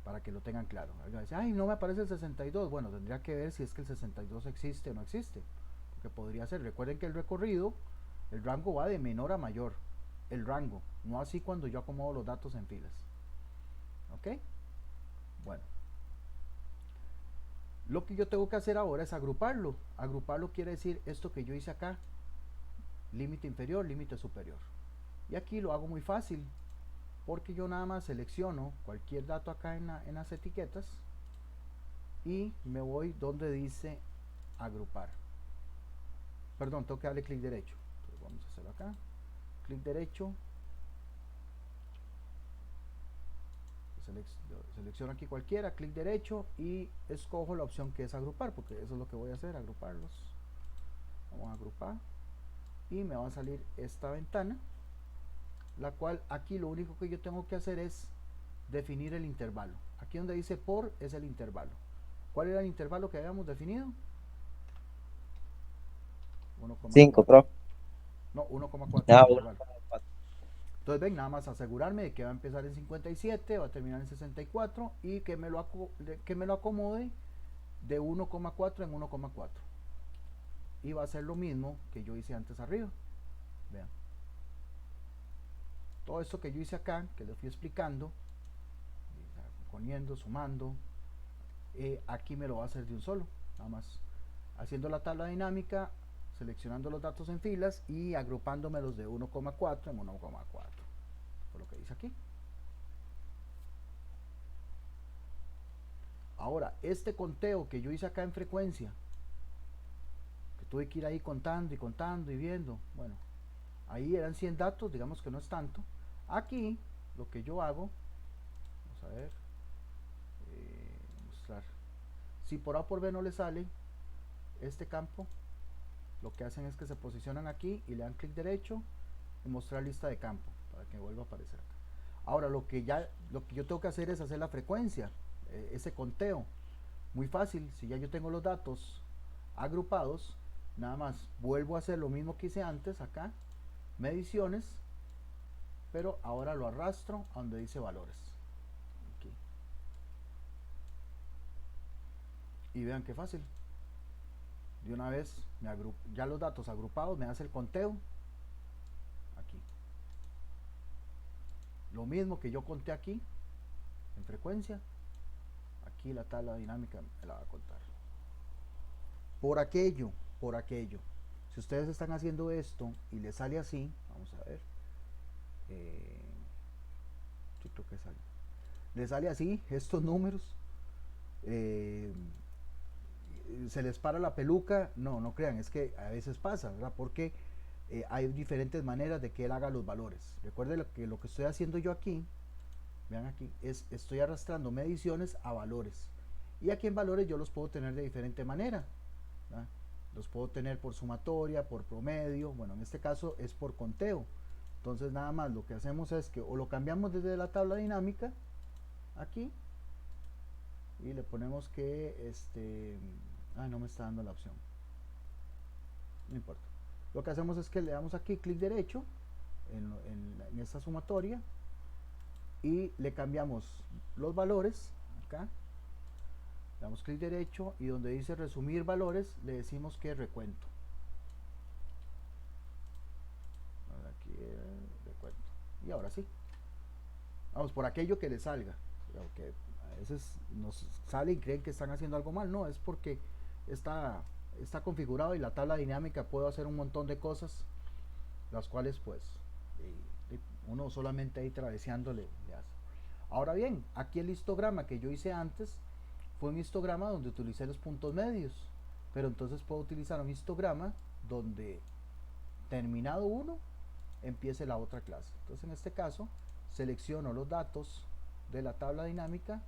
Para que lo tengan claro. Alguien dice, ay, no me aparece el 62. Bueno, tendría que ver si es que el 62 existe o no existe. Porque podría ser. Recuerden que el recorrido, el rango va de menor a mayor. El rango. No así cuando yo acomodo los datos en filas. ¿Ok? Bueno. Lo que yo tengo que hacer ahora es agruparlo. Agruparlo quiere decir esto que yo hice acá. Límite inferior, límite superior. Y aquí lo hago muy fácil. Porque yo nada más selecciono cualquier dato acá en las etiquetas. Y me voy donde dice agrupar. Perdón, tengo que darle clic derecho. Entonces vamos a hacerlo acá. Clic derecho. Selecciono aquí cualquiera, clic derecho y escojo la opción que es agrupar, porque eso es lo que voy a hacer, agruparlos. Vamos a agrupar y me va a salir esta ventana, la cual aquí lo único que yo tengo que hacer es definir el intervalo. Aquí donde dice por es el intervalo. ¿Cuál era el intervalo que habíamos definido? 5, 1,4. profe. No, 1,4 Ah, intervalo. Entonces ven, nada más asegurarme de que va a empezar en 57, va a terminar en 64 y que me lo acomode de 1,4 en 1,4. Y va a ser lo mismo que yo hice antes arriba. Vean. Todo esto que yo hice acá, que les fui explicando, poniendo, sumando, aquí me lo va a hacer de un solo. Nada más haciendo la tabla dinámica, seleccionando los datos en filas y agrupándomelos de 1,4 en 1,4. Por lo que dice aquí. Ahora, este conteo que yo hice acá en frecuencia, que tuve que ir ahí contando y contando y viendo, bueno, ahí eran 100 datos, digamos que no es tanto. Aquí, lo que yo hago, vamos a ver, mostrar. Si por A o por B no le sale este campo, lo que hacen es que se posicionan aquí y le dan clic derecho y mostrar lista de campo para que vuelva a aparecer acá. Ahora lo que yo tengo que hacer es hacer la frecuencia, ese conteo. Muy fácil, si ya yo tengo los datos agrupados, nada más vuelvo a hacer lo mismo que hice antes acá, mediciones, pero ahora lo arrastro a donde dice valores. Aquí. Y vean qué fácil. De una vez ya los datos agrupados me hace el conteo aquí. Lo mismo que yo conté aquí en frecuencia, aquí la tabla dinámica me la va a contar. Por aquello, si ustedes están haciendo esto y les sale así, vamos a ver, yo creo que sale, les sale así estos números, se les para la peluca, no crean, es que a veces pasa, ¿verdad? Porque hay diferentes maneras de que él haga los valores. Recuerden lo que estoy haciendo yo aquí, vean aquí, estoy arrastrando mediciones a valores. Y aquí en valores yo los puedo tener de diferente manera, ¿verdad? Los puedo tener por sumatoria, por promedio, bueno, en este caso es por conteo. Entonces nada más lo que hacemos es que o lo cambiamos desde la tabla dinámica, aquí, y le ponemos que no me está dando la opción, no importa. Lo que hacemos es que le damos aquí clic derecho en esta sumatoria y le cambiamos los valores acá, le damos clic derecho y donde dice resumir valores le decimos que recuento. Aquí recuento. Y ahora sí, vamos por aquello que le salga, que a veces nos sale y creen que están haciendo algo mal. No, es porque está configurado y la tabla dinámica puede hacer un montón de cosas, las cuales pues uno solamente ahí traveseando le hace. Ahora bien, aquí el histograma que yo hice antes fue un histograma donde utilicé los puntos medios, pero entonces puedo utilizar un histograma donde terminado uno empiece la otra clase. Entonces en este caso selecciono los datos de la tabla dinámica,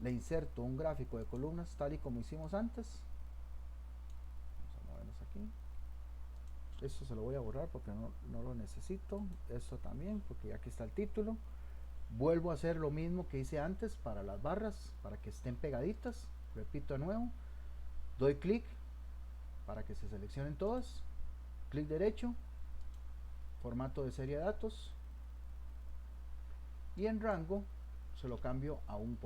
le inserto un gráfico de columnas tal y como hicimos antes. Vamos a movernos aquí. Esto se lo voy a borrar porque no lo necesito. Esto también, porque ya aquí está el título. Vuelvo a hacer lo mismo que hice antes para las barras, para que estén pegaditas. Repito de nuevo. Doy clic para que se seleccionen todas. Clic derecho. Formato de serie de datos. Y en rango se lo cambio a 1%.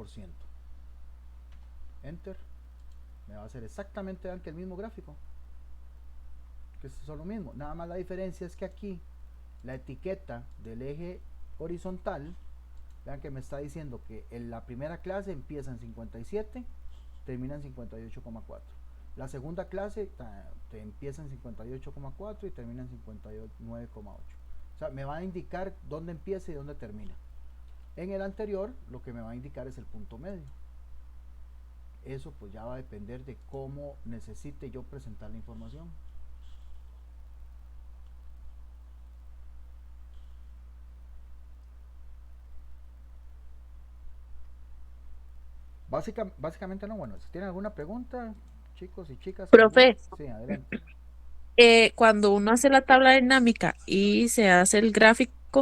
Enter. Me va a hacer exactamente el mismo gráfico. Que es lo mismo. Nada más la diferencia es que aquí la etiqueta del eje horizontal, vean que me está diciendo que en la primera clase empieza en 57, termina en 58,4. La segunda clase te empieza en 58,4 y termina en 59,8. O sea, me va a indicar dónde empieza y dónde termina. En el anterior, lo que me va a indicar es el punto medio. Eso pues ya va a depender de cómo necesite yo presentar la información. Básicamente no. Bueno, si tienen alguna pregunta, chicos y chicas. Profe, Sí, adelante. cuando uno hace la tabla dinámica y se hace el gráfico,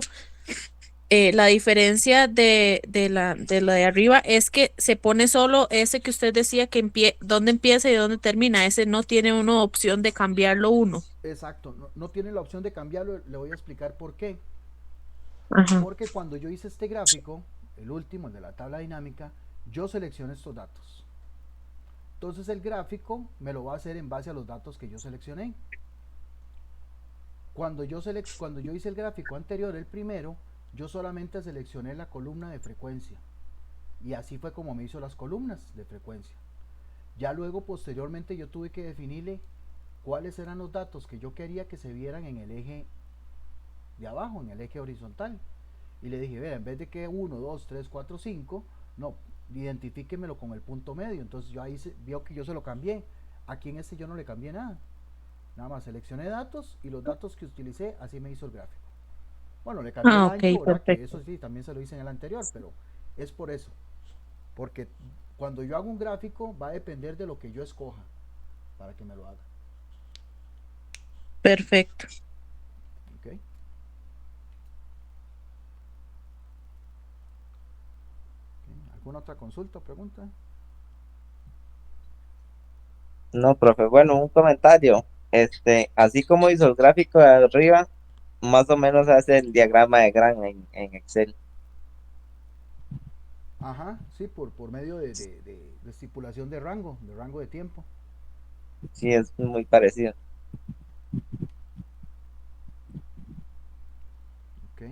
la diferencia de la de arriba es que se pone solo ese que usted decía que dónde empieza y dónde termina. Ese no tiene una opción de cambiarlo uno. Exacto, no tiene la opción de cambiarlo. Le voy a explicar por qué. Ajá. Porque cuando yo hice este gráfico, el último, el de la tabla dinámica, yo seleccioné estos datos. Entonces el gráfico me lo va a hacer en base a los datos que yo seleccioné. Cuando yo hice el gráfico anterior, el primero, yo solamente seleccioné la columna de frecuencia. Y así fue como me hizo las columnas de frecuencia. Ya luego, posteriormente, yo tuve que definirle cuáles eran los datos que yo quería que se vieran en el eje de abajo, en el eje horizontal. Y le dije, vea, en vez de que 1, 2, 3, 4, 5, no, identifíquemelo con el punto medio. Entonces yo ahí vio que yo se lo cambié. Aquí en este yo no le cambié nada. Nada más seleccioné datos y los datos que utilicé, así me hizo el gráfico. Bueno, le cambié el Ah, ok, ancho, ¿verdad? Que perfecto. eso sí, también se lo hice en el anterior, pero es por eso. Porque cuando yo hago un gráfico va a depender de lo que yo escoja para que me lo haga. Perfecto. ¿Ok? ¿Alguna otra consulta o pregunta? No, profe, bueno, un comentario. Así como hizo el gráfico de arriba, más o menos hace el diagrama de Grant en Excel. Ajá, sí, por medio de estipulación de rango de tiempo. Sí, es muy parecido. Ok.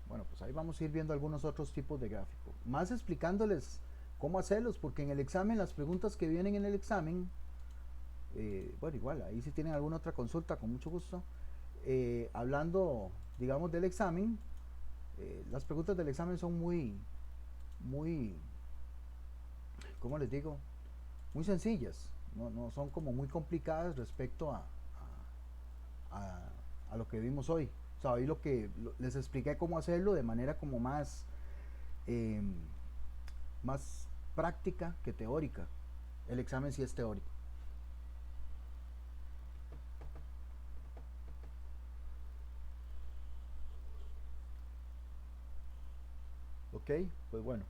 Bueno, pues ahí vamos a ir viendo algunos otros tipos de gráficos. Más explicándoles cómo hacerlos, porque en el examen, las preguntas que vienen en el examen, bueno, igual, ahí si tienen alguna otra consulta, con mucho gusto. Hablando, digamos, del examen, las preguntas del examen son muy, ¿cómo les digo? Muy sencillas, no son como muy complicadas respecto a, a lo que vimos hoy. O sea, hoy les expliqué cómo hacerlo de manera como eh, más práctica que teórica. El examen sí es teórico. Ok, pues bueno,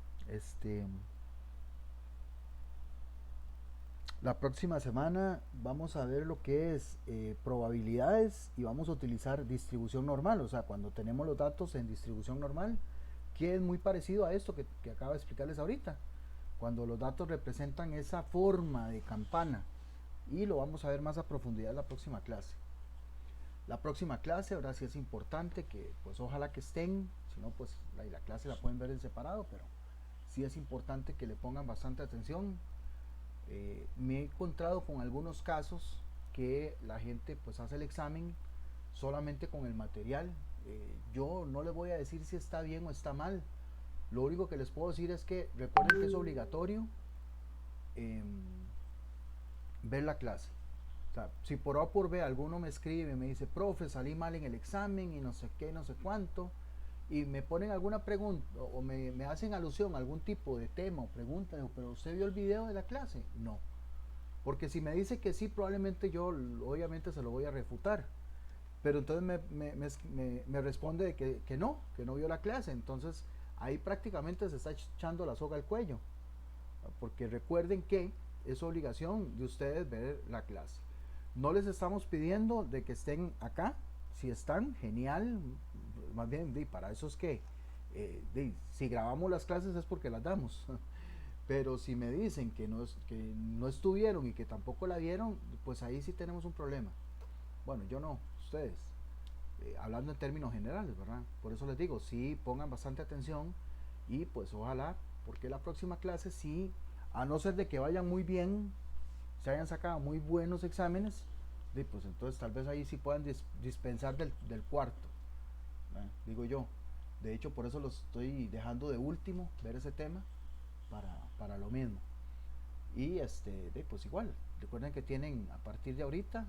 la próxima semana vamos a ver lo que es probabilidades y vamos a utilizar distribución normal, o sea, cuando tenemos los datos en distribución normal, que es muy parecido a esto que acabo de explicarles ahorita, cuando los datos representan esa forma de campana, y lo vamos a ver más a profundidad en la próxima clase. La próxima clase, ahora sí es importante que pues ojalá que estén, si no pues la clase la pueden ver en separado, pero sí es importante que le pongan bastante atención. Me he encontrado con algunos casos que la gente pues hace el examen solamente con el material. Yo no les voy a decir si está bien o está mal. Lo único que les puedo decir es que recuerden que es obligatorio eh, ver la clase. O sea, si por A o por B alguno me escribe y me dice, profe, salí mal en el examen y no sé qué, no sé cuánto, y me ponen alguna pregunta o me hacen alusión a algún tipo de tema o pregunta, digo, pero ¿usted vio el video de la clase? No. Porque si me dice que sí, probablemente yo obviamente se lo voy a refutar. Pero entonces me responde de que no vio la clase. Entonces ahí prácticamente se está echando la soga al cuello. Porque recuerden que es obligación de ustedes ver la clase. No les estamos pidiendo de que estén acá. Si están, genial. Más bien, para eso es que si grabamos las clases es porque las damos. Pero si me dicen que no estuvieron y que tampoco la vieron, pues ahí sí tenemos un problema. Bueno, yo no, ustedes. Hablando en términos generales, ¿verdad? Por eso les digo, sí, pongan bastante atención y pues ojalá, porque la próxima clase sí, a no ser de que vayan muy bien, se hayan sacado muy buenos exámenes, pues entonces tal vez ahí sí puedan dispensar del cuarto, ¿verdad? Digo yo. De hecho, por eso los estoy dejando de último, ver ese tema, para lo mismo. Y pues igual, recuerden que tienen a partir de ahorita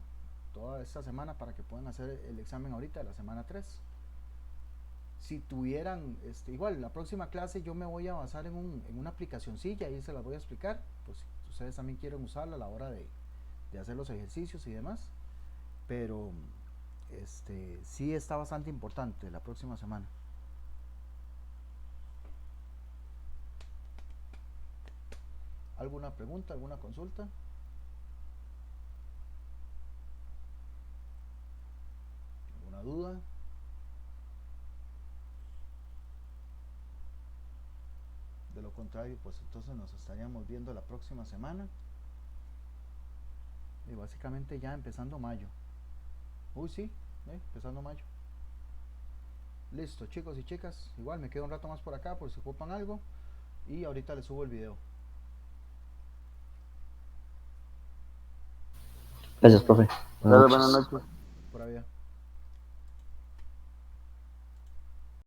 toda esta semana para que puedan hacer el examen ahorita de la semana 3. Si tuvieran, igual, la próxima clase yo me voy a basar en una aplicacioncilla y se las voy a explicar, pues si ustedes también quieren usarla a la hora de hacer los ejercicios y demás. Pero sí está bastante importante la próxima semana. ¿Alguna pregunta, alguna consulta? ¿Alguna duda? De lo contrario, pues entonces nos estaríamos viendo la próxima semana. Y básicamente ya empezando mayo. Uy, sí, empezando mayo. Listo, chicos y chicas. Igual me quedo un rato más por acá por si ocupan algo. Y ahorita les subo el video. Gracias, profe. Buenas Buenas noches. noches. Por allá.